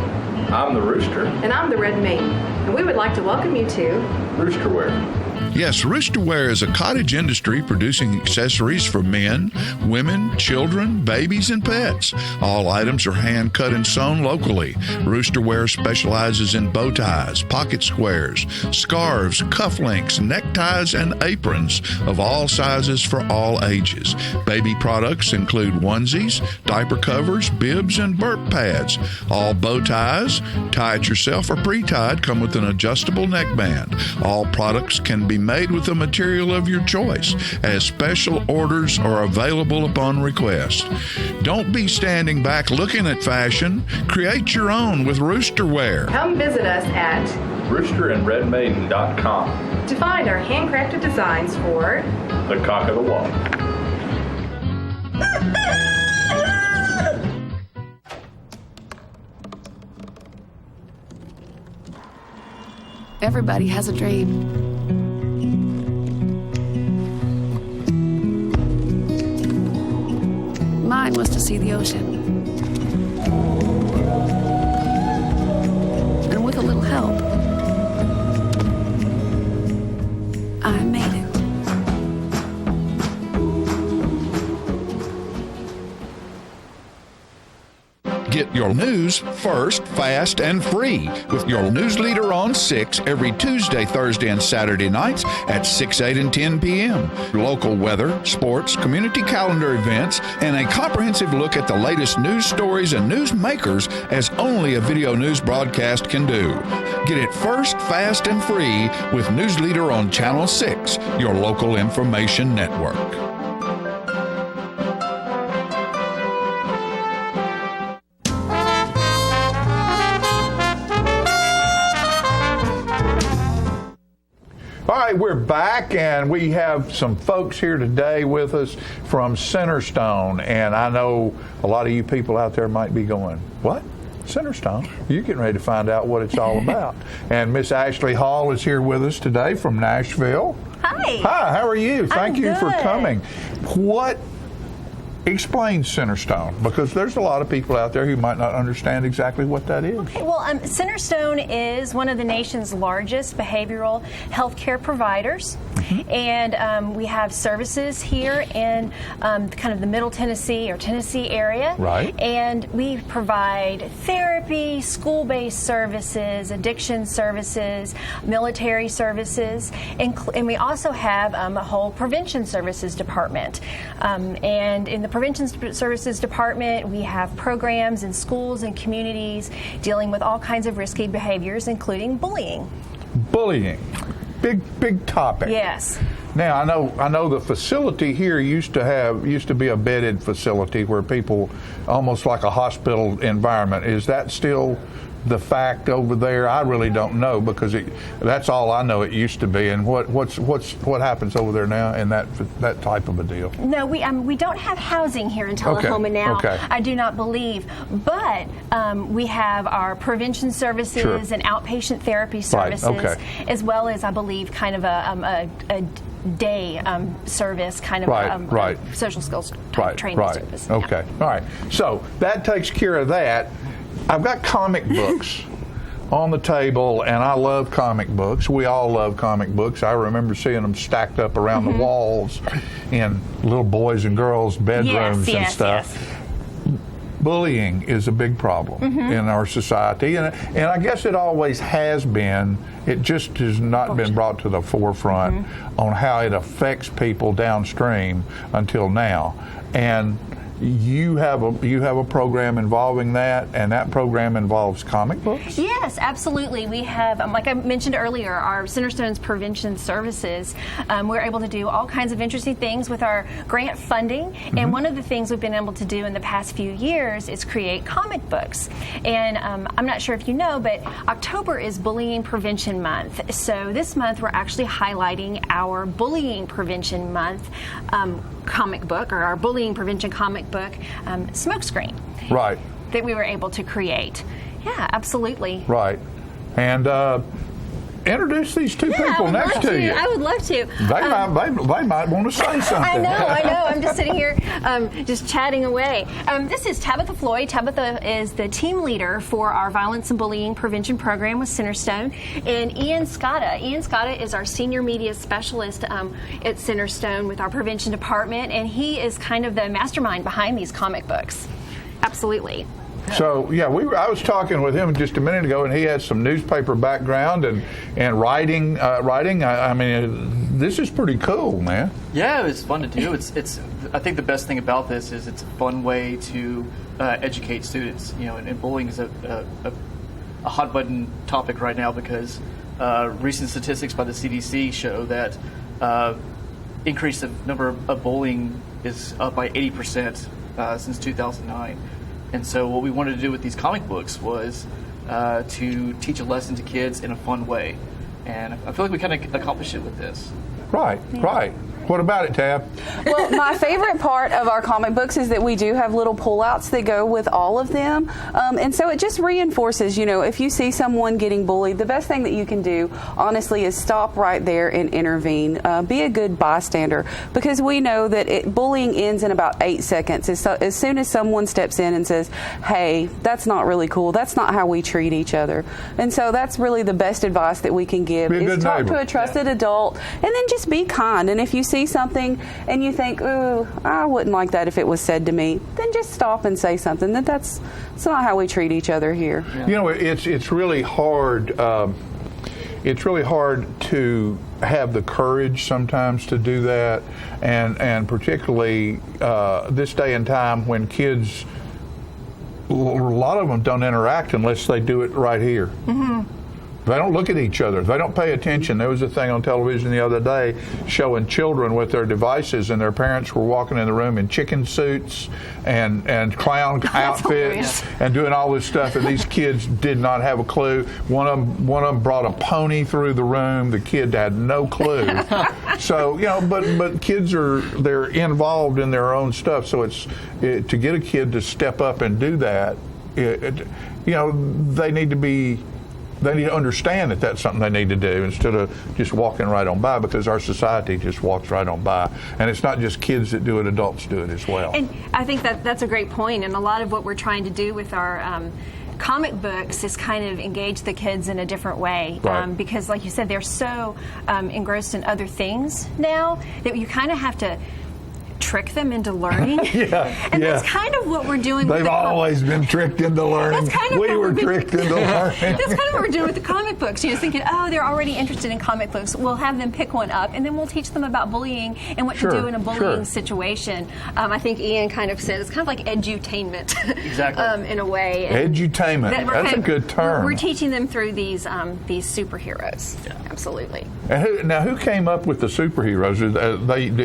I'm the Rooster. And I'm the Red Mane. And we would like to welcome you to Roosterwear. Yes, Roosterwear is a cottage industry producing accessories for men, women, children, babies, and pets. All items are hand cut and sewn locally. Roosterwear specializes in bow ties, pocket squares, scarves, cufflinks, neckties, and aprons of all sizes for all ages. Baby products include onesies, diaper covers, bibs, and burp pads. All bow ties, tie it yourself or pre-tied, come with an adjustable neckband. All products can be made with the material of your choice, as special orders are available upon request. Don't be standing back looking at fashion. Create your own with Roosterwear. come visit us at roosterandredmaiden.com. to find our handcrafted designs for The Cock of the Walk. Everybody has a dream. Mine was to see the ocean. And with a little help, I made it. Get your news first, fast, and free with your news leader on 6 every Tuesday, Thursday, and Saturday nights at 6, 8, and 10 p.m. Local weather, sports, community calendar events, and a comprehensive look at the latest news stories and news makers as only a video news broadcast can do. Get it first, fast, and free with News Leader on Channel 6, your local information network. All right, we're back, and we have some folks here today with us from Centerstone, and I know a lot of you people out there might be going, what? Centerstone? You're getting ready to find out what it's all about. And Miss Ashley Hall is here with us today from Nashville. Hi. Hi, how are you? Thank you for good. coming. Explain Centerstone, because there's a lot of people out there who might not understand exactly what that is. Okay, well, Centerstone is one of the nation's largest behavioral health care providers, and we have services here in kind of the Middle Tennessee or Tennessee area. Right. And we provide therapy, school-based services, addiction services, military services, and we also have a whole prevention services department. And in the Prevention Services Department, we have programs in schools and communities dealing with all kinds of risky behaviors, including bullying. Bullying, big topic. Yes. Now I know the facility here used to be a bedded facility where people, almost like a hospital environment. Is that still the fact over there? I really don't know, because that's all I know it used to be. And what happens over there now in that type of a deal? No, we don't have housing here in Tullahoma now. Okay. I do not believe, but we have our prevention services and outpatient therapy services, as well as, I believe, kind of a day service, kind of a social skills training service. Okay. All right. So that takes care of that. I've got comic books on the table, and I love comic books. We all love comic books. I remember seeing them stacked up around the walls in little boys and girls' bedrooms and stuff. bullying is a big problem in our society, and I guess it always has been. It just has not been brought to the forefront on how it affects people downstream until now. And you have a program involving that, and that program involves comic books? Yes, absolutely. We have, like I mentioned earlier, our Centerstone's prevention services. We're able to do all kinds of interesting things with our grant funding, and one of the things we've been able to do in the past few years is create comic books. And I'm not sure if you know, but October is Bullying Prevention Month. So this month we're actually highlighting our Bullying Prevention Month comic book, or our bullying prevention comic book, Smokescreen. Right. That we were able to create. Yeah, absolutely. Right. And introduce these two people next to you. I would love to. They might want to say something. I know. I'm just sitting here just chatting away. This is Tabitha Floyd. Tabitha is the team leader for our Violence and Bullying Prevention Program with Centerstone. And Ian Scotta. Ian Scotta is our senior media specialist at Centerstone with our prevention department, and he is kind of the mastermind behind these comic books. Absolutely. So yeah, I was talking with him just a minute ago, and he had some newspaper background and writing. I mean, this is pretty cool, man. Yeah, it was fun to do. It's. I think the best thing about this is it's a fun way to educate students. You know, and bullying is a hot button topic right now because recent statistics by the CDC show that increase of number of bullying is up by 80% since 2009. And so what we wanted to do with these comic books was to teach a lesson to kids in a fun way. And I feel like we kind of accomplished it with this. Right, right. What about it, Tab? Well, my favorite part of our comic books is that we do have little pullouts that go with all of them. And so it just reinforces, you know, if you see someone getting bullied, the best thing that you can do, honestly, is stop right there and intervene. Be a good bystander, because we know that bullying ends in about 8 seconds. As soon as someone steps in and says, hey, that's not really cool, that's not how we treat each other. And so that's really the best advice that we can give, is talk to a trusted adult, and then just be kind. And if you see something and you think, ooh, I wouldn't like that if it was said to me, then just stop and say something. That's not how we treat each other here. Yeah. You know, it's really hard. It's really hard to have the courage sometimes to do that, and particularly this day and time when kids, a lot of them don't interact unless they do it right here. Mm-hmm. They don't look at each other. They don't pay attention. There was a thing on television the other day showing children with their devices, and their parents were walking in the room in chicken suits and clown outfits and doing all this stuff, and these kids did not have a clue. One of them brought a pony through the room. The kid had no clue. So, you know, but kids they're involved in their own stuff. So to get a kid to step up and do that, you know, they need to understand that that's something they need to do instead of just walking right on by, because our society just walks right on by. And it's not just kids that do it, adults do it as well. And I think that's a great point. And a lot of what we're trying to do with our comic books is kind of engage the kids in a different way. Right. Because like you said, they're so engrossed in other things now that you kind of have to trick them into learning. That's kind of what we're doing. They've always been tricked into learning. We were tricked into learning. That's kind of what we're doing with the comic books. You know, thinking, oh, they're already interested in comic books. We'll have them pick one up, and then we'll teach them about bullying and what to do in a bullying situation. I think Ian kind of said it's kind of like edutainment. Exactly. In a way. Edutainment. That's a good term. We're teaching them through these superheroes. Yeah. Absolutely. And who came up with the superheroes?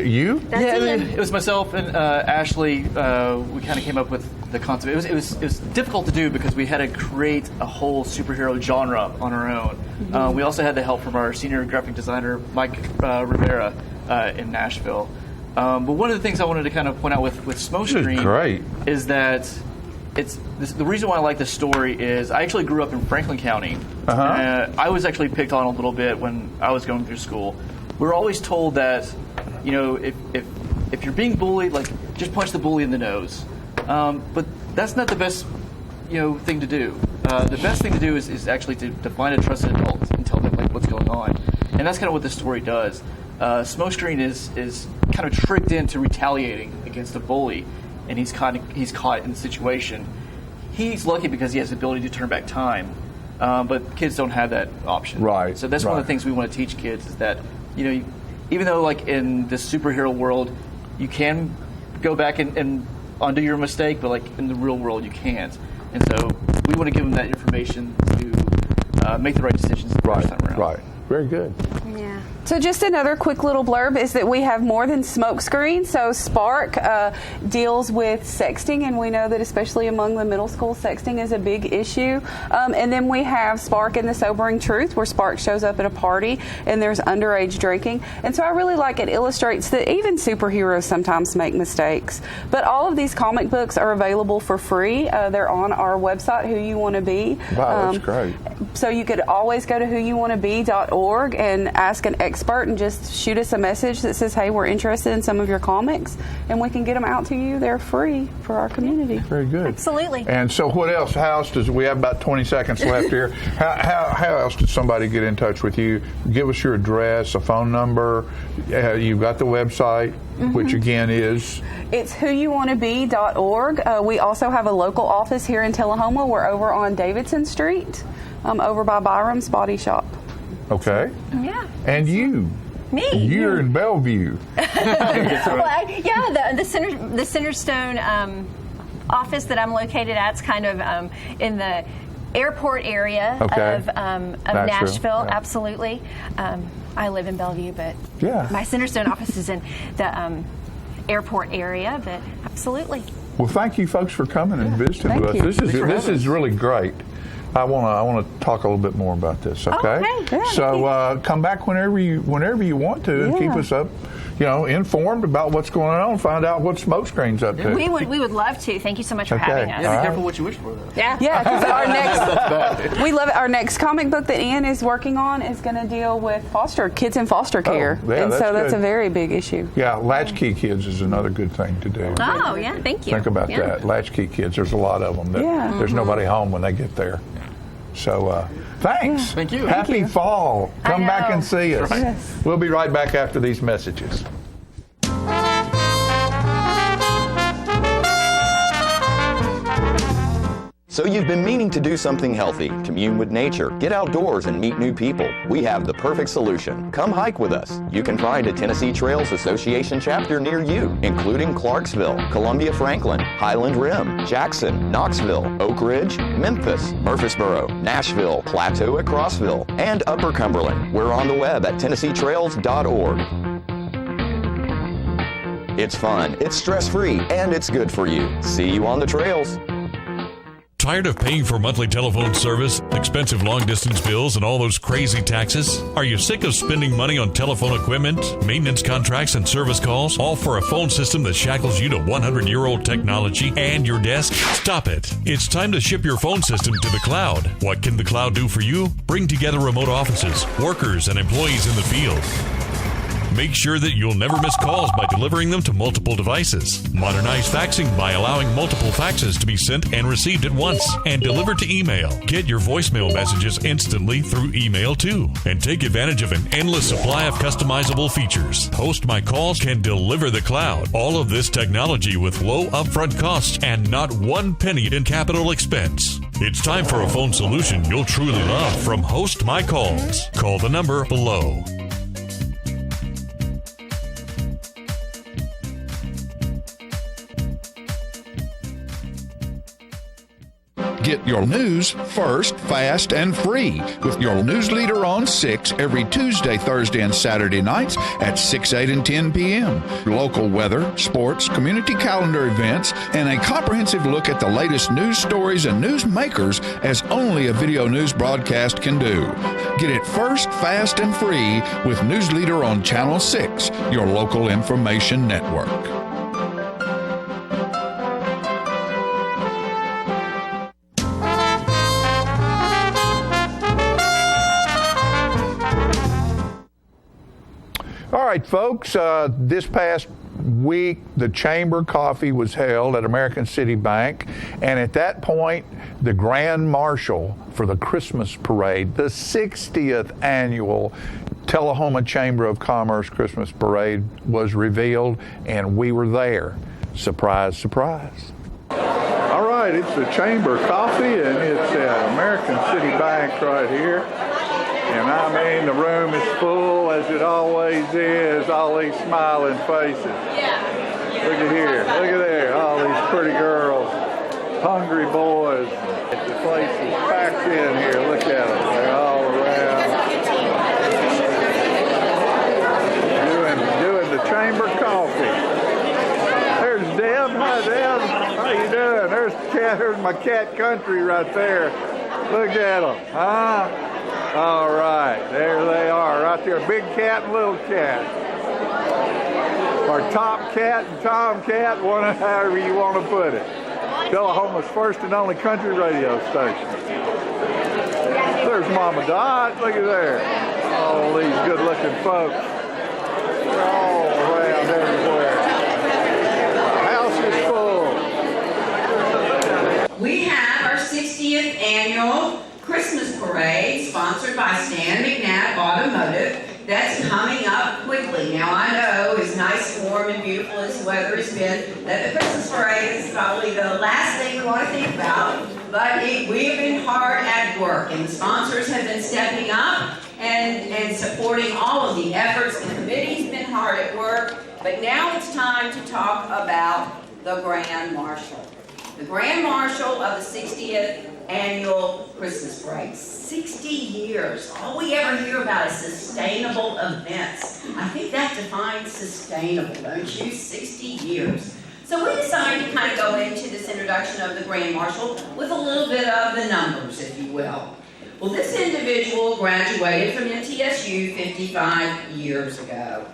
You? It was myself and Ashley. We kind of came up with the concept. It was difficult to do because we had to create a whole superhero genre on our own. Mm-hmm. We also had the help from our senior graphic designer, Mike Rivera, in Nashville. But one of the things I wanted to kind of point out with Smokescreen is that the reason why I like this story is I actually grew up in Franklin County. I was actually picked on a little bit when I was going through school. We were always told that, you know, if you're being bullied, like, just punch the bully in the nose. But that's not the best, you know, thing to do. The best thing to do is actually to find a trusted adult and tell them, like, what's going on. And that's kind of what this story does. Smokescreen is kind of tricked into retaliating against a bully. and he's caught in the situation, he's lucky because he has the ability to turn back time. But kids don't have that option. Right. So that's one of the things we want to teach kids is that, even though like in the superhero world, you can go back and undo your mistake, but like in the real world, you can't. And so we want to give them that information to make the right decisions the first time around. Right. Very good. Yeah. So just another quick little blurb is that we have more than smokescreen. So Spark deals with sexting, and we know that especially among the middle school, sexting is a big issue. And then we have Spark and the Sobering Truth, where Spark shows up at a party and there's underage drinking. And so I really like it illustrates that even superheroes sometimes make mistakes. But all of these comic books are available for free. They're on our website, Who You Want to Be. Wow, that's great. So you could always go to whoyouwantobe.org and ask an expert and just shoot us a message that says, hey, we're interested in some of your comics, and we can get them out to you. They're free for our community. Very good. Absolutely. And so what else? How else we have about 20 seconds left here. How else does somebody get in touch with you? Give us your address, a phone number. You've got the website, which again is? It's whoyouwantobe.org. We also have a local office here in Tullahoma. We're over on Davidson Street, over by Byram's Body Shop. Okay. Yeah. And you? Me. You're in Bellevue. The Centerstone office that I'm located at is kind of in the airport area of Nashville. Yeah. Absolutely. I live in Bellevue, but my Centerstone office is in the airport area. But absolutely. Well, thank you, folks, for coming and visiting with us. This is really great. I want to talk a little bit more about this. Okay. So come back whenever you want to, and keep us up, informed about what's going on. Find out what Smokescreen's up to. We would love to. Thank you so much for having us. Yeah, be careful what you wish for, though. Yeah, because our next we love it. Our next comic book that Ian is working on is going to deal with kids in foster care, and so that's a very big issue. Yeah, latchkey kids is another good thing to do. Oh yeah, thank you. Think about that. Latchkey kids. There's a lot of them. There's nobody home when they get there. So thanks. Thank you. Happy fall. Come back and see us. Right. Yes. We'll be right back after these messages. So you've been meaning to do something healthy, commune with nature, get outdoors and meet new people. We have the perfect solution. Come hike with us. You can find a Tennessee Trails Association chapter near you, including Clarksville, Columbia Franklin, Highland Rim, Jackson, Knoxville, Oak Ridge, Memphis, Murfreesboro, Nashville, Plateau at Crossville, and Upper Cumberland. We're on the web at TennesseeTrails.org. It's fun, it's stress-free, and it's good for you. See you on the trails. Tired of paying for monthly telephone service, expensive long-distance bills, and all those crazy taxes? Are you sick of spending money on telephone equipment, maintenance contracts, and service calls, all for a phone system that shackles you to 100-year-old technology and your desk? Stop it. It's time to ship your phone system to the cloud. What can the cloud do for you? Bring together remote offices, workers, and employees in the field. Make sure that you'll never miss calls by delivering them to multiple devices. Modernize faxing by allowing multiple faxes to be sent and received at once and delivered to email. Get your voicemail messages instantly through email too. And take advantage of an endless supply of customizable features. Host My Calls can deliver the cloud. All of this technology with low upfront costs and not one penny in capital expense. It's time for a phone solution you'll truly love from Host My Calls. Call the number below. Get your news first, fast, and free with your news leader on 6 every Tuesday, Thursday, and Saturday nights at 6, 8, and 10 p.m. Local weather, sports, community calendar events, and a comprehensive look at the latest news stories and news makers as only a video news broadcast can do. Get it first, fast, and free with News Leader on Channel 6, your local information network. All right, folks, this past week, the Chamber Coffee was held at American City Bank, and at that point, the Grand Marshal for the Christmas Parade, the 60th annual Tullahoma Chamber of Commerce Christmas Parade was revealed, and we were there. Surprise, surprise. All right, it's the Chamber Coffee, and it's at American City Bank right here. And I mean, the room is full, as it always is, all these smiling faces. Look at here, look at there, all these pretty girls, hungry boys. The place is packed in here, look at them, they're all around. Doing the Chamber Coffee. There's Deb, hi Deb, how you doing? There's the cat, there's my cat country right there. Look at them, huh? All right, there they are, right there, big cat and little cat. Or top cat and tom cat, however you want to put it. Tullahoma's first and only country radio station. There's Mama Dot, look at there. All these good-looking folks. They're all around everywhere. The house is full. We have our 60th annual Christmas parade sponsored by Stan McNabb Automotive. That's coming up quickly. Now I know, as nice, warm, and beautiful as the weather has been, that the Christmas parade is probably the last thing we want to think about. But we have been hard at work, and the sponsors have been stepping up and supporting all of the efforts. The committee's been hard at work, but now it's time to talk about the Grand Marshal. The Grand Marshal of the 60th Annual Christmas Parade. 60 years. All we ever hear about is sustainable events. I think that defines sustainable, don't you? 60 years. So we decided to kind of go into this introduction of the Grand Marshal with a little bit of the numbers, if you will. Well, this individual graduated from MTSU 55 years ago.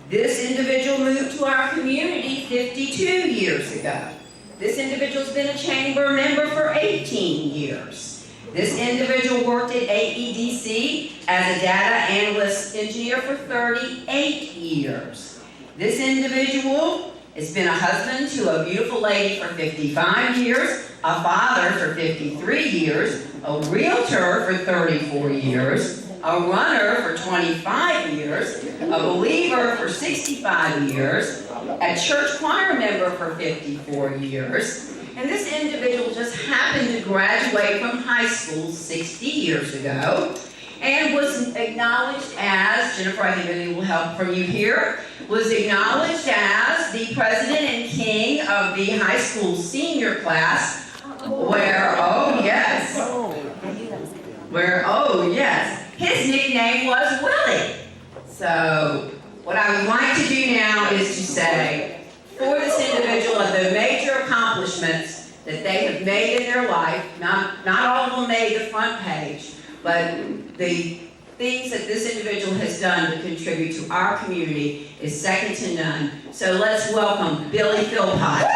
This individual moved to our community 52 years ago. This individual's been a chamber member for 18 years. This individual worked at AEDC as a data analyst engineer for 38 years. This individual has been a husband to a beautiful lady for 55 years, a father for 53 years, a realtor for 34 years, a runner for 25 years, a believer for 65 years, a church choir member for 54 years, and this individual just happened to graduate from high school 60 years ago and was acknowledged as, Jennifer, I think maybe will help from you here, was acknowledged as the president and king of the high school senior class where, oh yes, his nickname was Willie. So what I would like to do now is to say, for this individual and the major accomplishments that they have made in their life, not all of them made the front page, but the things that this individual has done to contribute to our community is second to none. So let's welcome Billy Philpott.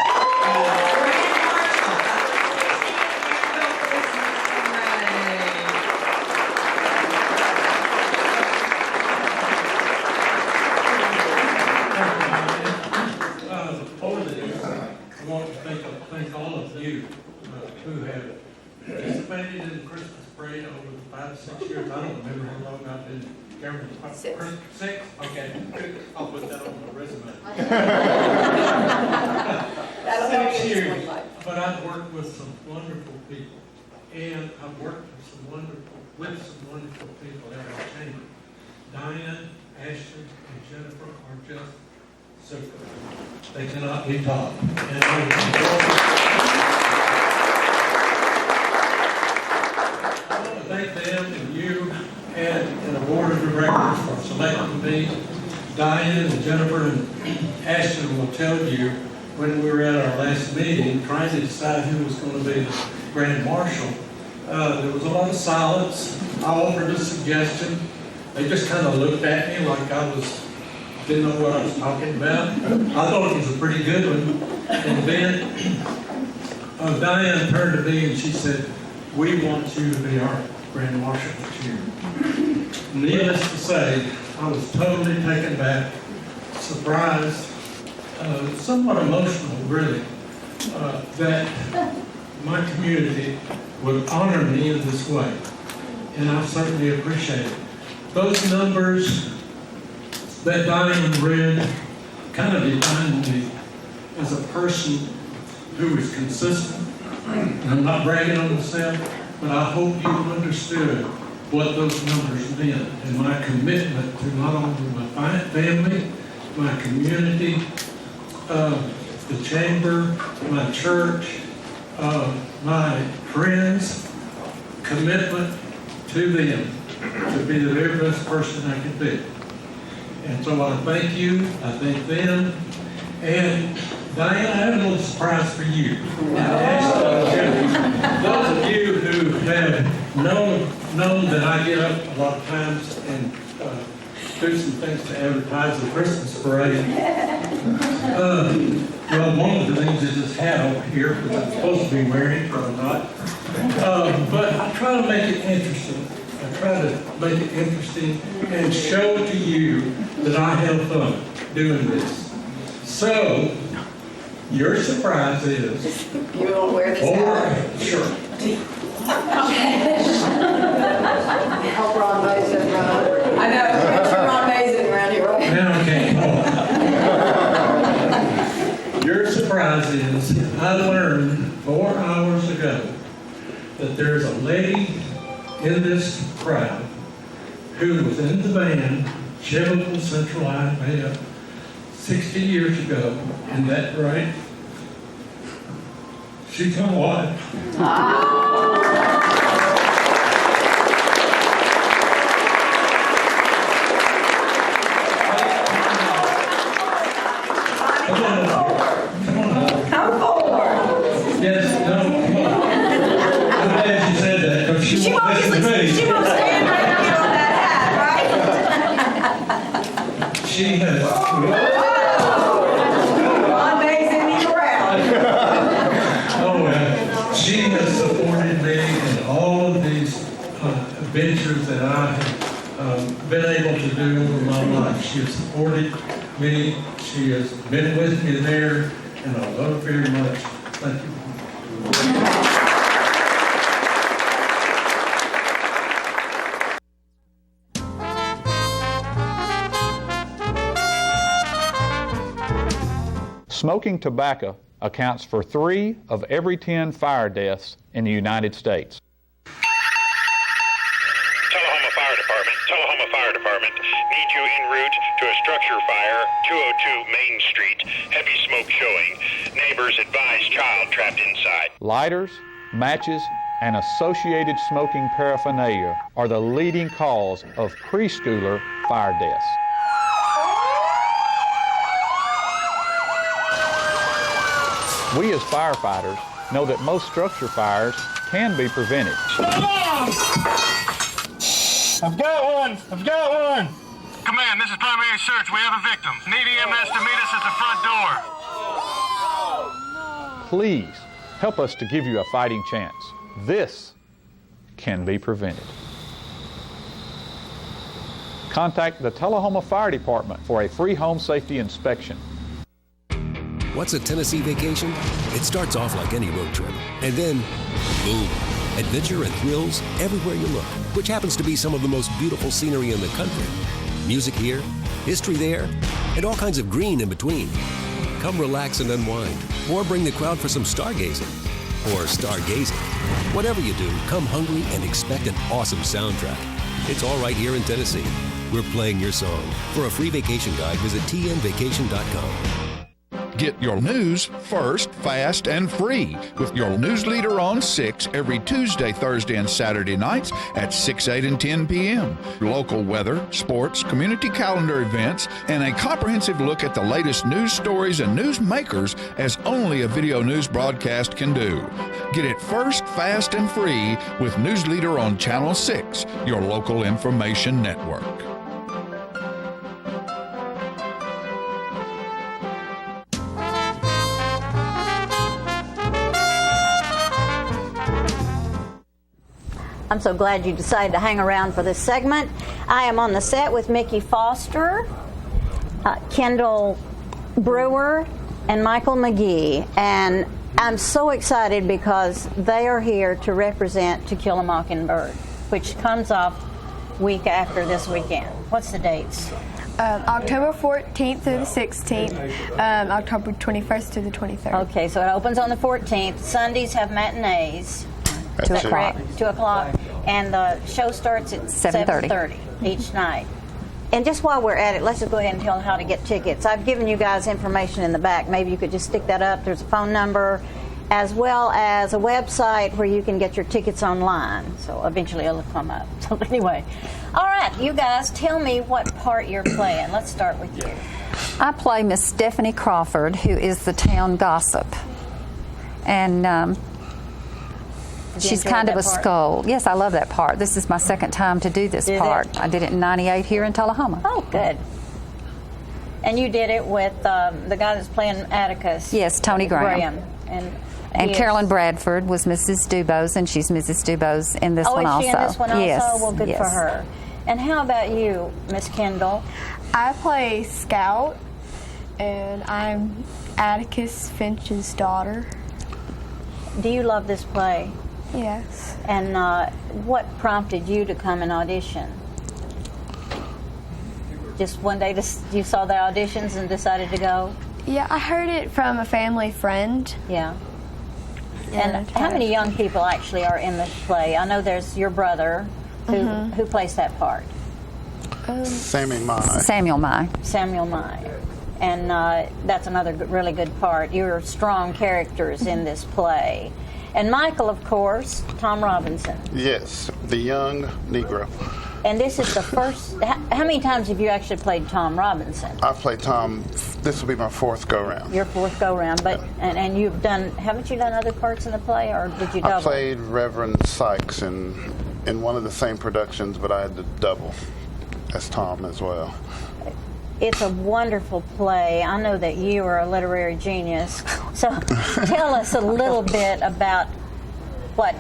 Thank all of you who have participated in the Christmas parade over the 5 to 6 years. I don't remember how long I've been chairman. 6. Okay, I'll put that on my resume. 6 years, but I've worked with some wonderful people, and I've worked with some wonderful people at our chamber. Diane, Ashley, and Jennifer are just super. They cannot be topped. And I want to thank them and you and the board of directors for selecting me. Diane and Jennifer and Ashley will tell you when we were at our last meeting trying to decide who was going to be the Grand Marshal. There was a lot of silence. I offered a suggestion. They just kind of looked at me like didn't know what I was talking about. I thought it was a pretty good one. And then Diane turned to me and she said, "We want you to be our Grand Marshal this year." Needless to say, I was totally taken back, surprised, somewhat emotional really, that my community would honor me in this way. And I certainly appreciate it. Those numbers that Diane read kind of defined me. as a person who is consistent. And I'm not bragging on myself, but I hope you understood what those numbers meant and my commitment to not only my family, my community, the chamber, my church, my friends, commitment to them to be the very best person I can be. And so I thank you, I thank them, and Diane, I have a little surprise for you. Those of you who have known that I get up a lot of times and do some things to advertise the Christmas parade. Well, one of the things is this hat over here, which I'm supposed to be wearing, but I'm not. But I try to make it interesting. I try to make it interesting and show to you that I have fun doing this. So, your surprise is... You will wear this hat? Sure. Help Ron Mason run. I know, picture Ron Mason around here, right? Now I can't. Your surprise is I learned 4 hours ago that there's a lady in this crowd who was in the band Chevrolet Central Alabama 60 years ago. Isn't that right? She's my wife. Come forward. Yes, no, come on. I'm glad you said that, because she won't listen to me. She won't stand right here on that hat, right? She has... Ron Mason, be proud. Oh, well, she has supported me in all of these ventures that I have been able to do in my life. She has supported me. She has been with me there, and I love her very much. Thank you. Smoking tobacco accounts for 3 of every 10 fire deaths in the United States. Tullahoma Fire Department need you en route to a structure fire, 202 Main Street. Heavy smoke showing. Neighbors advise child trapped inside. Lighters, matches, and associated smoking paraphernalia are the leading cause of preschooler fire deaths. We as firefighters know that most structure fires can be prevented. I've got one! Command, this is primary search. We have a victim. Need EMS to meet us at the front door. Please help us to give you a fighting chance. This can be prevented. Contact the Tullahoma Fire Department for a free home safety inspection. What's a Tennessee vacation? It starts off like any road trip, and then, boom, adventure and thrills everywhere you look, which happens to be some of the most beautiful scenery in the country. Music here, history there, and all kinds of green in between. Come relax and unwind, or bring the crowd for some stargazing, or stargazing. Whatever you do, come hungry and expect an awesome soundtrack. It's all right here in Tennessee. We're playing your song. For a free vacation guide, visit tnvacation.com. Get your news first, fast, and free with your news leader on 6 every Tuesday, Thursday, and Saturday nights at 6, 8, and 10 p.m. Local weather, sports, community calendar events, and a comprehensive look at the latest news stories and news makers as only a video news broadcast can do. Get it first, fast, and free with News Leader on Channel 6, your local information network. I'm so glad you decided to hang around for this segment. I am on the set with Mickey Foster, Kendall Brewer, and Michael McGee. And I'm so excited because they are here to represent To Kill a Mockingbird, which comes off week after this weekend. What's the dates? October 14th through the 16th, October 21st through the 23rd. Okay, so it opens on the 14th. Sundays have matinees. At 2 o'clock. 2 o'clock. And the show starts at 7:30 each night. And just while we're at it, let's just go ahead and tell them how to get tickets. I've given you guys information in the back. Maybe you could just stick that up. There's a phone number, as well as a website where you can get your tickets online. So eventually it'll come up. So anyway, all right, you guys, tell me what part you're playing. Let's start with you. I play Miss Stephanie Crawford, who is the town gossip. And she's kind of a scold. Yes, I love that part. This is my second time to do this part. I did it in '98 here in Tullahoma. Oh, good. And you did it with the guy that's playing Atticus. Yes, Tony Graham. And Carolyn Bradford was Mrs. Dubose, and she's Mrs. Dubose in this one also. Oh, is she in this one also? Yes. Well, good for her. And how about you, Miss Kendall? I play Scout, and I'm Atticus Finch's daughter. Do you love this play? Yes. And what prompted you to come and audition? Just one day you saw the auditions and decided to go? Yeah, I heard it from a family friend. Yeah. And how many young people actually are in this play? I know there's your brother who plays that part. Samuel Mai. Samuel Mai. Samuel Mai. And that's another really good part. You're strong characters in this play. And Michael, of course, Tom Robinson. Yes, the young Negro. And this is the first. How many times have you actually played Tom Robinson? I've played Tom. This will be my fourth go-round. Your fourth go-round, but and you've done. Haven't you done other parts in the play, or did you double? I played Reverend Sykes in one of the same productions, but I had to double as Tom as well. It's a wonderful play. I know that you are a literary genius. So tell us a little bit about what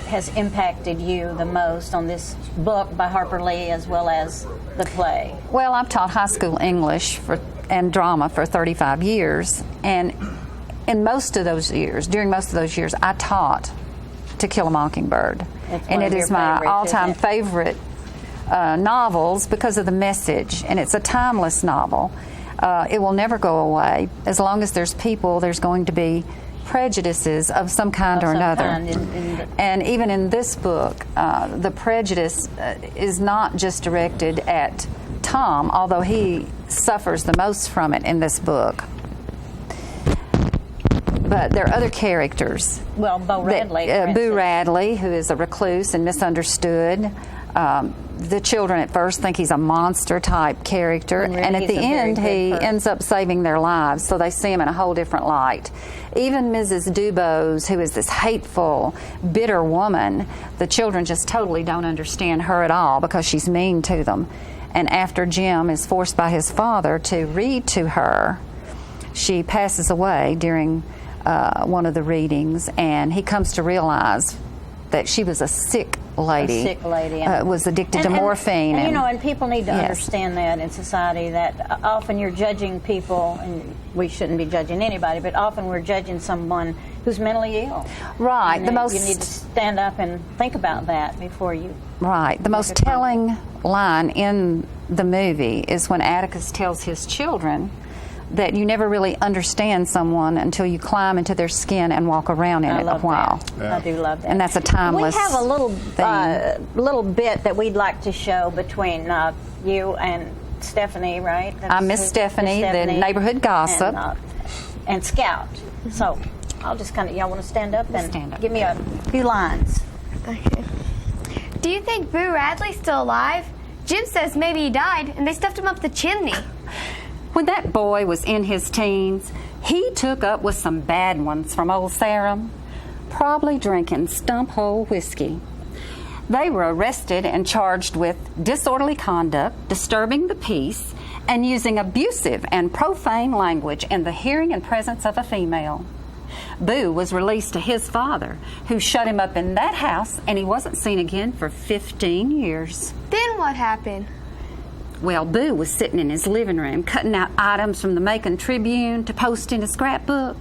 has impacted you the most on this book by Harper Lee as well as the play. Well, I've taught high school English and drama for 35 years. And during most of those years, I taught To Kill a Mockingbird. And it is my all-time favorite novels because of the message, and it's a timeless novel. It will never go away. As long as there's people, there's going to be prejudices of some kind or another. And even in this book, the prejudice is not just directed at Tom, although he suffers the most from it in this book. But there are other characters. Well, Bo Radley. Boo Radley, who is a recluse and misunderstood. The children at first think he's a monster type character, and at the end he ends up saving their lives, so they see him in a whole different light. Even Mrs. Dubose, who is this hateful, bitter woman, the children just totally don't understand her at all because she's mean to them. And after Jim is forced by his father to read to her, she passes away during one of the readings, and he comes to realize that she was a sick lady. Was addicted to morphine. And you know, and people need to understand that in society, that often you're judging people, and we shouldn't be judging anybody, but often we're judging someone who's mentally ill. Right. You need to stand up and think about that before you. Right. The most telling line in the movie is when Atticus tells his children that you never really understand someone until you climb into their skin and walk around in it a while. Yeah. I do love that. And that's a timeless We have a little bit that we'd like to show between you and Stephanie, right? I'm Miss Stephanie, the neighborhood gossip. And Scout. So I'll just y'all want to stand up and give me a few lines. Okay. Do you think Boo Radley's still alive? Jim says maybe he died and they stuffed him up the chimney. When that boy was in his teens, he took up with some bad ones from Old Sarum, probably drinking stump-hole whiskey. They were arrested and charged with disorderly conduct, disturbing the peace, and using abusive and profane language in the hearing and presence of a female. Boo was released to his father, who shut him up in that house, and he wasn't seen again for 15 years. Then what happened? Well, Boo was sitting in his living room cutting out items from the Macon Tribune to post in a scrapbook.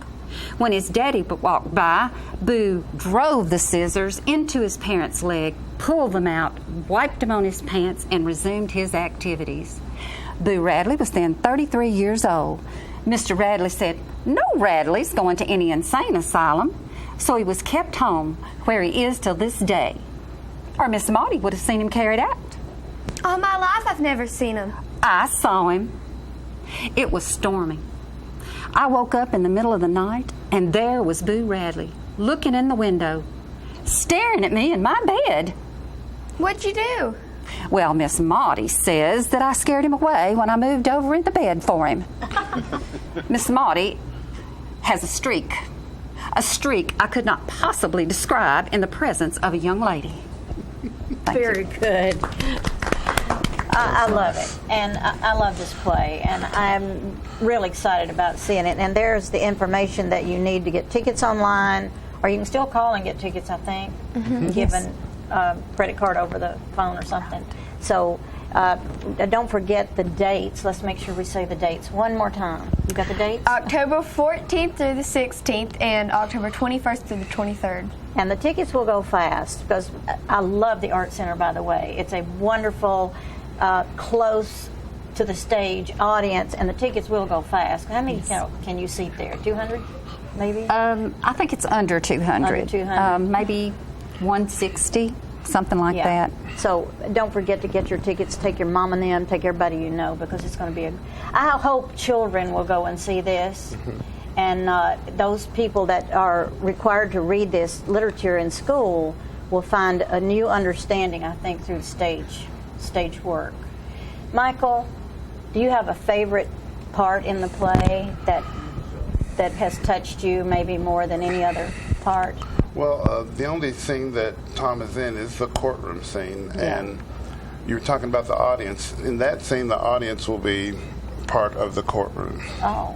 When his daddy walked by, Boo drove the scissors into his parents' leg, pulled them out, wiped them on his pants, and resumed his activities. Boo Radley was then 33 years old. Mr. Radley said, no Radley's going to any insane asylum, so he was kept home, where he is till this day. Or Miss Maudie would have seen him carried out. All my life I've never seen him. I saw him. It was storming. I woke up in the middle of the night, and there was Boo Radley, looking in the window, staring at me in my bed. What'd you do? Well, Miss Maudie says that I scared him away when I moved over in the bed for him. Miss Maudie has a streak I could not possibly describe in the presence of a young lady. Very good. I love it, and I love this play, and I'm really excited about seeing it. And there's the information that you need to get tickets online, or you can still call and get tickets, I think, given credit card over the phone or something. So don't forget the dates. Let's make sure we say the dates one more time. You got the dates? October 14th through the 16th and October 21st through the 23rd. And the tickets will go fast, because I love the Art Center, by the way. It's a wonderful, close to the stage audience, and the tickets will go fast. How many can you seat there? 200, maybe? I think it's under 200. Under 200. Maybe 160, something like that. So don't forget to get your tickets. Take your mom and them. Take everybody you know, because it's going to be I hope children will go and see this. And those people that are required to read this literature in school will find a new understanding, I think, through stage work. Michael, do you have a favorite part in the play that has touched you maybe more than any other part? Well, the only thing that Tom is in is the courtroom scene, and you were talking about the audience. In that scene, the audience will be part of the courtroom. Oh.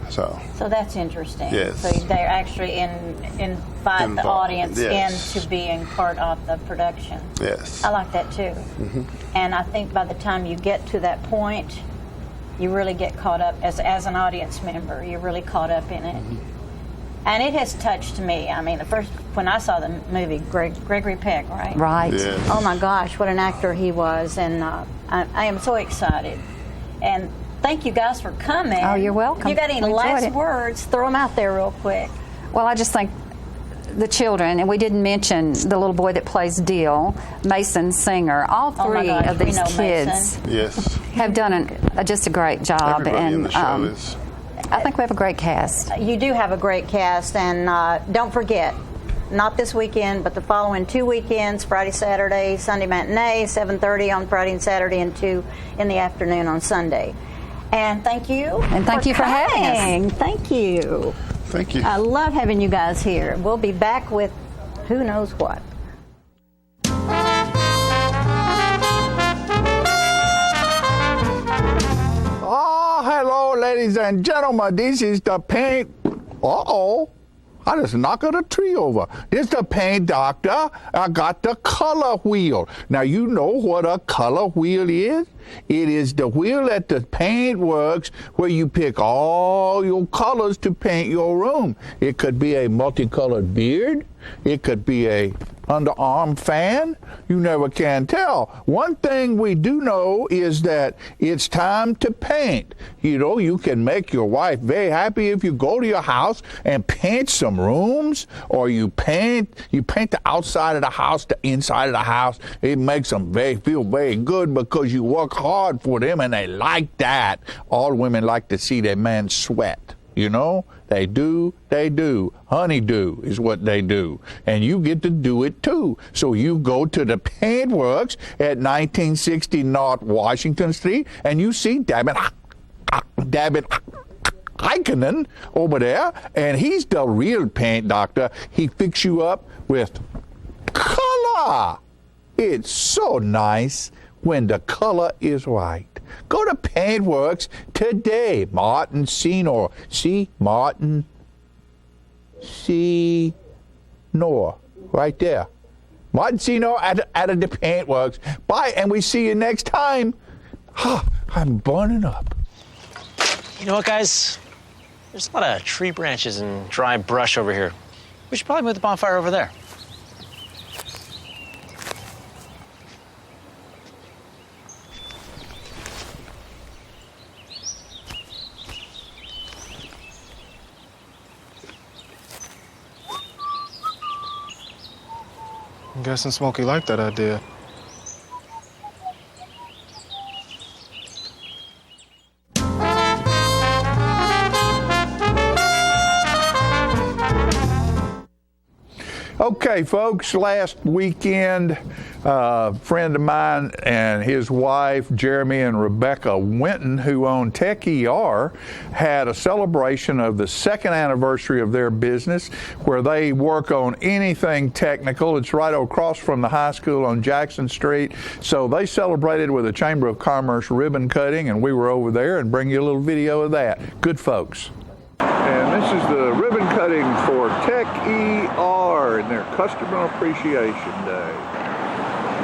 So that's interesting. Yes. So they're actually invite the audience into being part of the production. Yes. I like that too. And I think by the time you get to that point, you really get caught up as an audience member. You're really caught up in it. And it has touched me. I mean, when I saw the movie, Gregory Peck, right? Right. Yes. Oh my gosh, what an actor he was. And I am so excited. And thank you guys for coming. Oh, you're welcome. You got any last words? Throw them out there real quick. Well, I just think the children, and we didn't mention the little boy that plays Dill, Mason Singer. All three of these kids have done just a great job. Everybody in the show is. I think we have a great cast. You do have a great cast, and don't forget, not this weekend, but the following 2 weekends, Friday, Saturday, Sunday matinee, 7:30 on Friday and Saturday, and 2 in the afternoon on Sunday. And thank you. And thank you for having us. Thank you. Thank you. I love having you guys here. We'll be back with who knows what. Oh, hello, ladies and gentlemen. This is the paint. I just knocked a tree over. This is the paint doctor. I got the color wheel. Now, you know what a color wheel is? It is the wheel at the paint works where you pick all your colors to paint your room. It could be a multicolored beard. It could be a underarm fan. You never can tell. One thing we do know is that it's time to paint. You know, you can make your wife very happy if you go to your house and paint some rooms, or you paint the outside of the house, the inside of the house. It makes them feel very good because you work hard for them and they like that. All women like to see their man sweat. You know, they do. Honeydew is what they do. And you get to do it too. So you go to the paint works at 1960 North Washington Street and you see David Heikkinen over there, and he's the real paint doctor. He fix you up with color. It's so nice when the color is right. Go to Paintworks today. Martin Senor. See? Martin Senor. Right there. Martin Senor at the Paintworks. Bye, and we see you next time. I'm burning up. You know what, guys? There's a lot of tree branches and dry brush over here. We should probably move the bonfire over there. I'm guessing Smokey liked that idea. Okay, folks, last weekend, a friend of mine and his wife, Jeremy and Rebecca Winton, who own Tech ER, had a celebration of the second anniversary of their business where they work on anything technical. It's right across from the high school on Jackson Street. So they celebrated with a Chamber of Commerce ribbon cutting, and we were over there and bring you a little video of that. Good folks. And this is the ribbon cutting for Tech ER and their Customer Appreciation Day.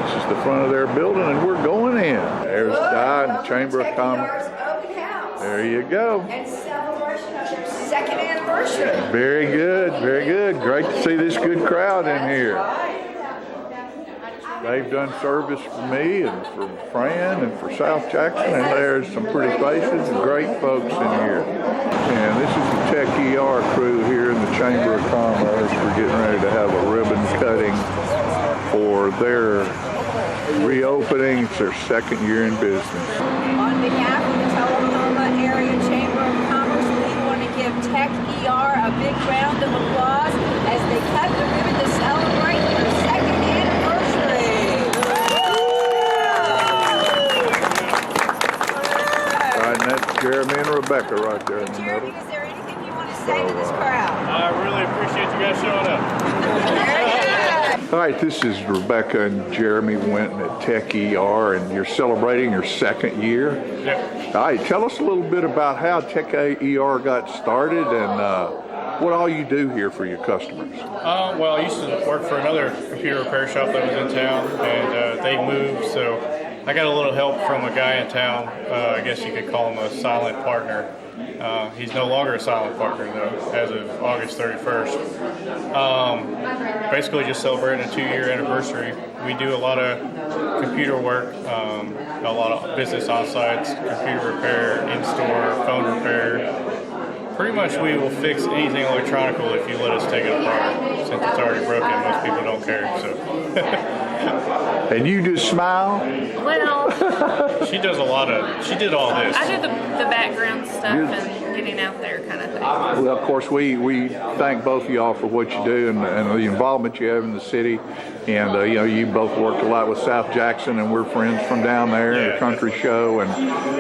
This is the front of their building, and we're going in. There's Di and the Chamber of Commerce. There you go. And celebration of their second anniversary. Very good, very good. Great to see this good crowd in here. They've done service for me and for Fran and for South Jackson, and there's some pretty faces and great folks in here. And this is the Tech ER crew here in the Chamber of Commerce. We're getting ready to have a ribbon cutting for their reopening. It's their second year in business. On behalf of the Tullahoma Area Chamber of Commerce, we want to give Tech ER a big round of applause as they cut the ribbon to celebrate their second anniversary. All right, and that's Jeremy and Rebecca right there in the middle. Is there anything you want to say to this crowd? I really appreciate you guys showing up. All right, this is Rebecca and Jeremy Winton at Tech ER, and you're celebrating your second year. Yep. All right, tell us a little bit about how Tech ER got started and what all you do here for your customers. Well, I used to work for another computer repair shop that was in town, and they moved, so I got a little help from a guy in town. I guess you could call him a silent partner. He's no longer a silent partner, though, as of August 31st. Basically just celebrating a 2-year anniversary. We do a lot of computer work, a lot of business on-sites, computer repair, in-store, phone repair. Pretty much we will fix anything electronical if you let us take it apart. Since it's already broken, most people don't care, so... And you just smile? Well, she did all this. I do the background stuff and getting out there kind of thing. Well, of course, we thank both of y'all for what you do and the involvement you have in the city. And, you both worked a lot with South Jackson, and we're friends from down there, the country show. And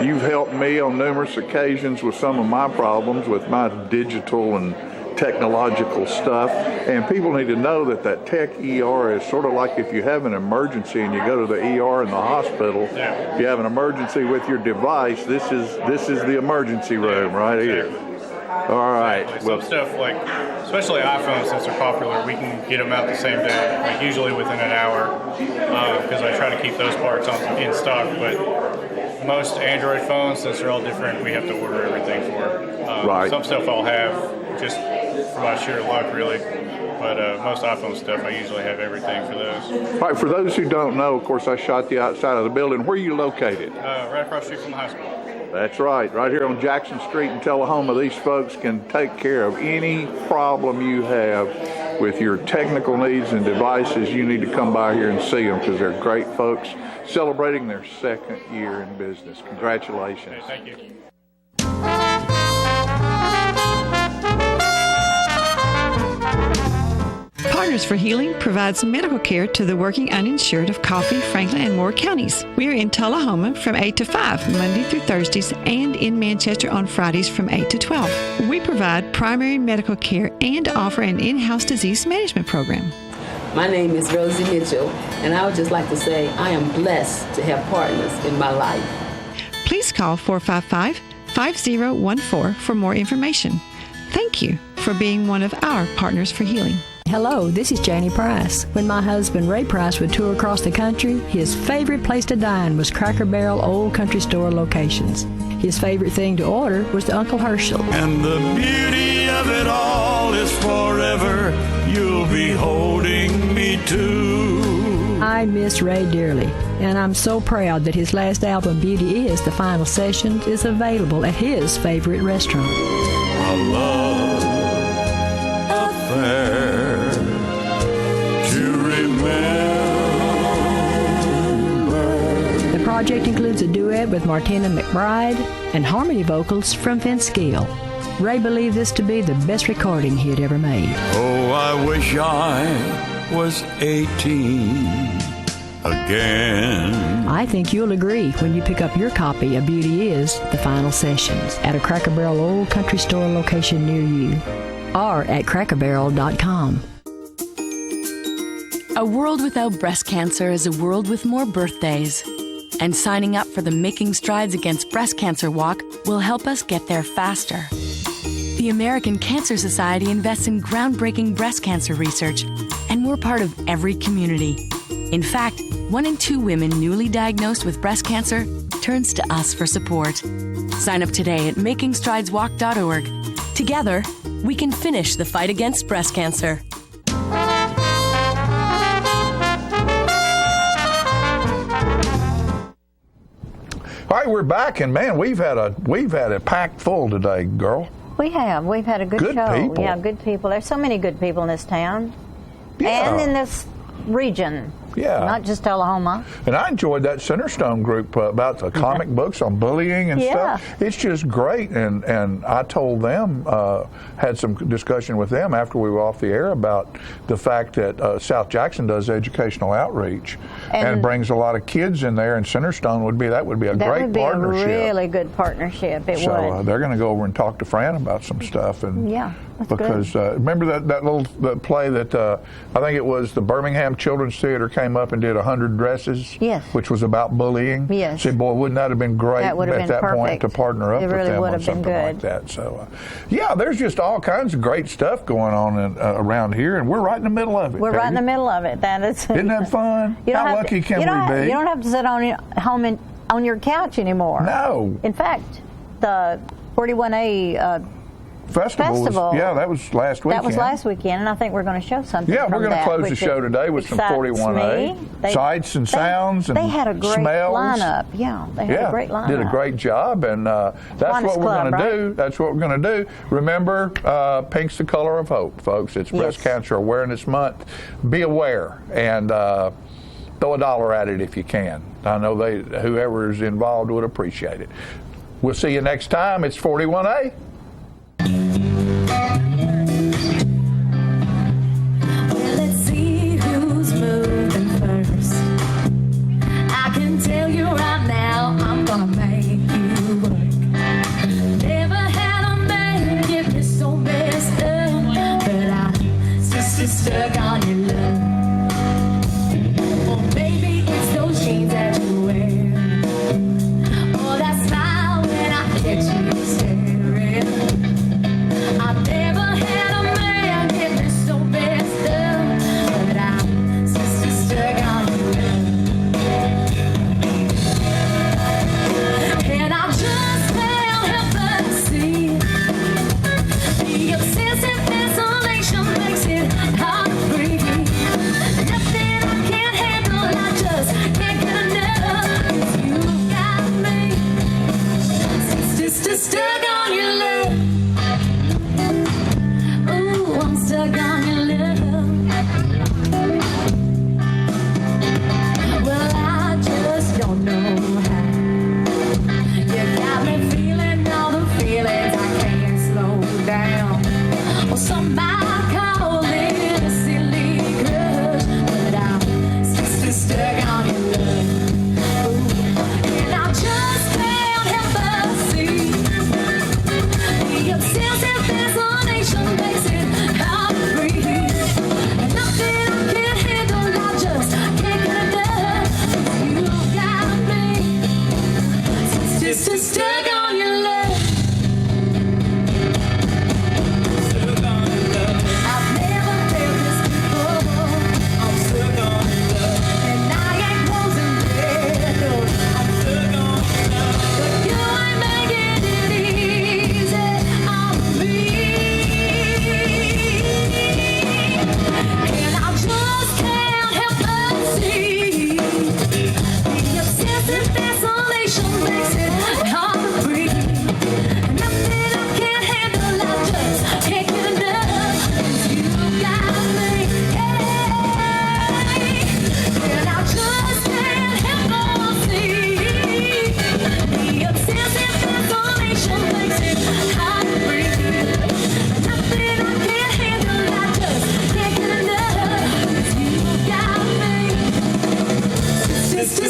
you've helped me on numerous occasions with some of my problems with my digital and technological stuff, and people need to know that Tech ER is sort of like if you have an emergency and you go to the ER in the hospital. If you have an emergency with your device, this is the emergency room right here. All right. Exactly. Some stuff like, especially iPhones, since they're popular, we can get them out the same day, like usually within an hour, because I try to keep those parts in stock. But most Android phones, since they're all different, we have to order everything for. Right. Some stuff I'll have just for my sheer luck, really. But most iPhone stuff, I usually have everything for those. All right, for those who don't know, of course, I shot the outside of the building. Where are you located? Right across the street from the high school. That's right here on Jackson Street in Tullahoma. These folks can take care of any problem you have with your technical needs and devices. You need to come by here and see them because they're great folks celebrating their second year in business. Congratulations. Okay, thank you. Partners for Healing provides medical care to the working uninsured of Coffee, Franklin, and Moore counties. We are in Tullahoma from 8 to 5, Monday through Thursdays, and in Manchester on Fridays from 8 to 12. We provide primary medical care and offer an in-house disease management program. My name is Rosie Mitchell, and I would just like to say I am blessed to have partners in my life. Please call 455-5014 for more information. Thank you for being one of our Partners for Healing. Hello, this is Janie Price. When my husband Ray Price would tour across the country, his favorite place to dine was Cracker Barrel Old Country Store locations. His favorite thing to order was the Uncle Herschel. And the beauty of it all is forever, you'll be holding me to. I miss Ray dearly, and I'm so proud that his last album, Beauty Is the Final Sessions, is available at his favorite restaurant. A love affair to remember. project includes a duet with Martina McBride and harmony vocals from Vince Gill. Ray believed this to be the best recording he had ever made. Oh, I wish I was 18 again. I think you'll agree when you pick up your copy of Beauty Is the Final Sessions at a Cracker Barrel Old Country Store location near you or at crackerbarrel.com. A world without breast cancer is a world with more birthdays. And signing up for the Making Strides Against Breast Cancer Walk will help us get there faster. The American Cancer Society invests in groundbreaking breast cancer research, and we're part of every community. In fact, 1 in 2 women newly diagnosed with breast cancer turns to us for support. Sign up today at makingstrideswalk.org. Together, we can finish the fight against breast cancer. All right, we're back, and man, we've had a packed full today, girl. We have. We've had a good show. People. Yeah, good people. There's so many good people in this town. Yeah. And in this region. Yeah. Not just Tullahoma. And I enjoyed that Centerstone group about the comic books on bullying and stuff. It's just great. And I told them, had some discussion with them after we were off the air about the fact that South Jackson does educational outreach and brings a lot of kids in there, and Centerstone would be a great partnership. That would be a really good partnership. It would. They're going to go over and talk to Fran about some stuff. And that's because remember that little play that I think it was the Birmingham Children's Theater came up and did 100 Dresses, which was about bullying. Yes. Said, boy, wouldn't that have been great at that point to partner up with them on something like that? So, there's just all kinds of great stuff going on around here, and we're right in the middle of it. We're right in the middle of it. Isn't that fun? How lucky can we be? You don't have to sit home on your couch anymore. No. In fact, the 41A Festival. That was last weekend. That was last weekend, and I think we're going to show something. Yeah, from we're going to close the show today with some 41A sights and sounds and they had a great smells. Lineup. Yeah, they had a great lineup. Did a great job, and that's what we're going to do. That's what we're going to do. Remember, pink's the color of hope, folks. It's Breast Cancer Awareness Month. Be aware and throw $1 at it if you can. I know whoever is involved would appreciate it. We'll see you next time. It's 41A. Let's see who's moving first. I can tell you right now, I'm gonna make you work. Never had a man get me so messed up, but I'm just stuck on your love. Or maybe it's those jeans that you wear, or that smile when I catch you staring. I've never had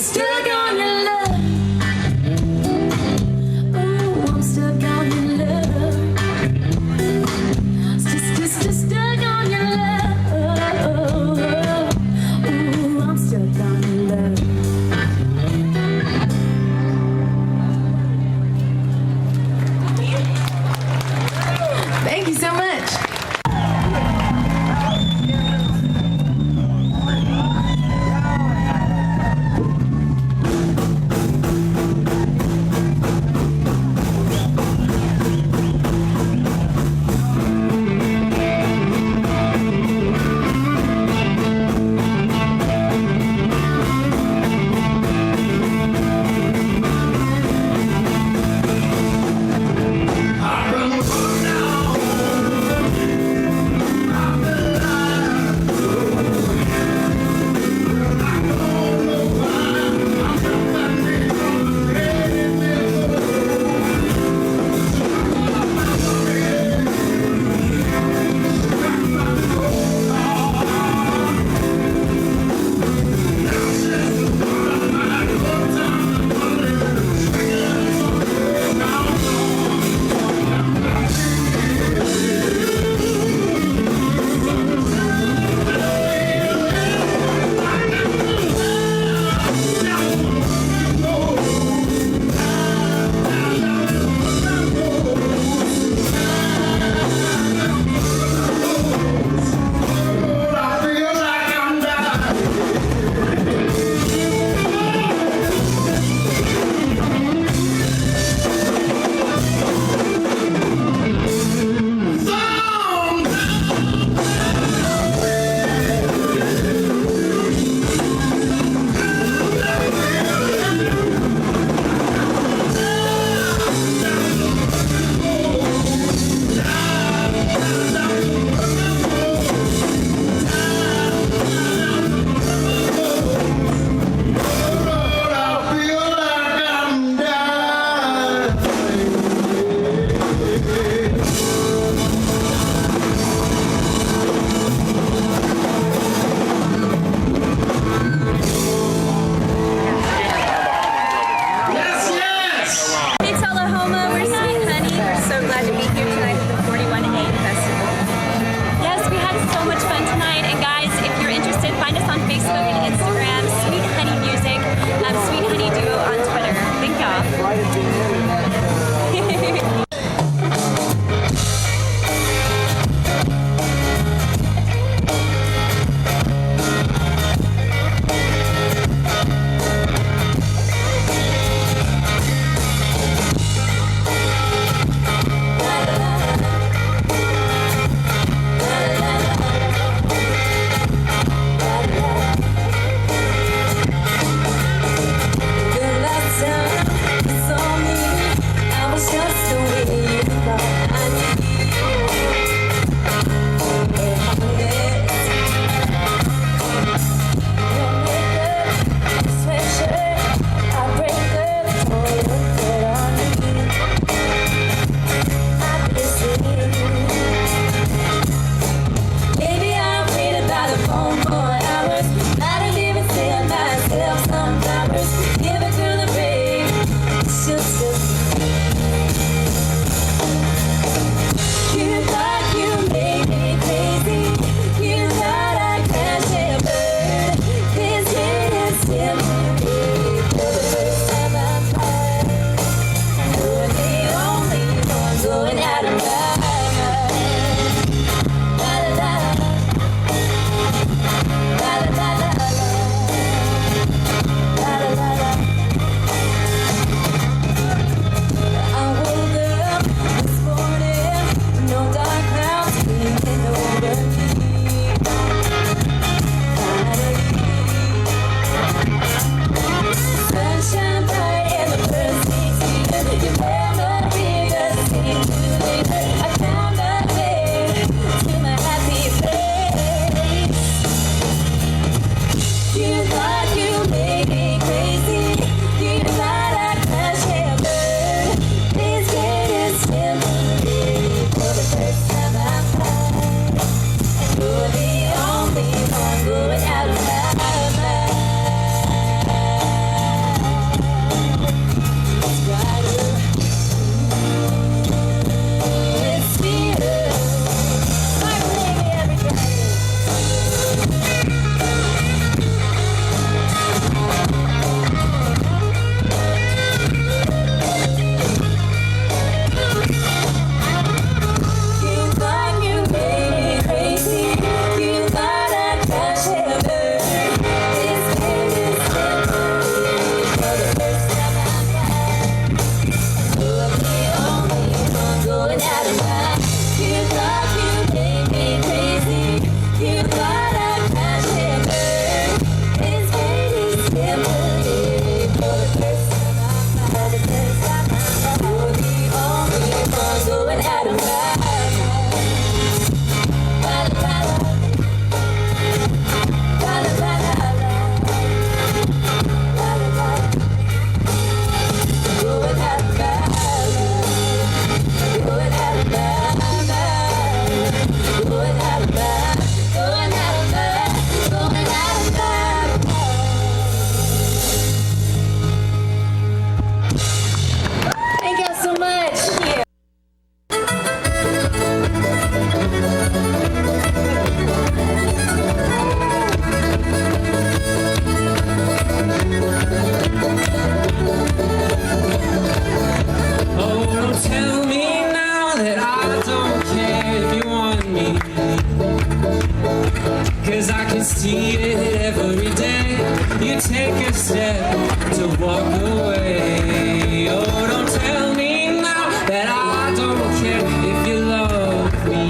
stuck on your love. Oh, I'm stuck on your love. Stuck on your love. Oh, I'm stuck on your love. Thank you so much. you take a step to walk away. Oh, don't tell me now that I don't care if you love me.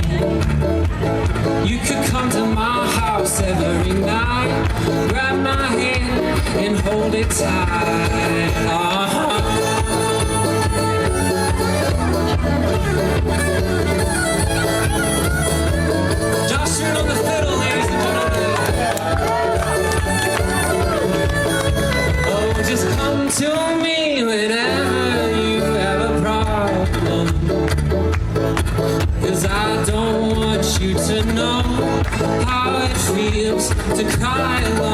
You could come to my house every night, grab my hand and hold it tight. Josh, turn on the fiddle, ladies and gentlemen. Oh, just come to me whenever you have a problem, 'cause I don't want you to know how it feels to cry alone.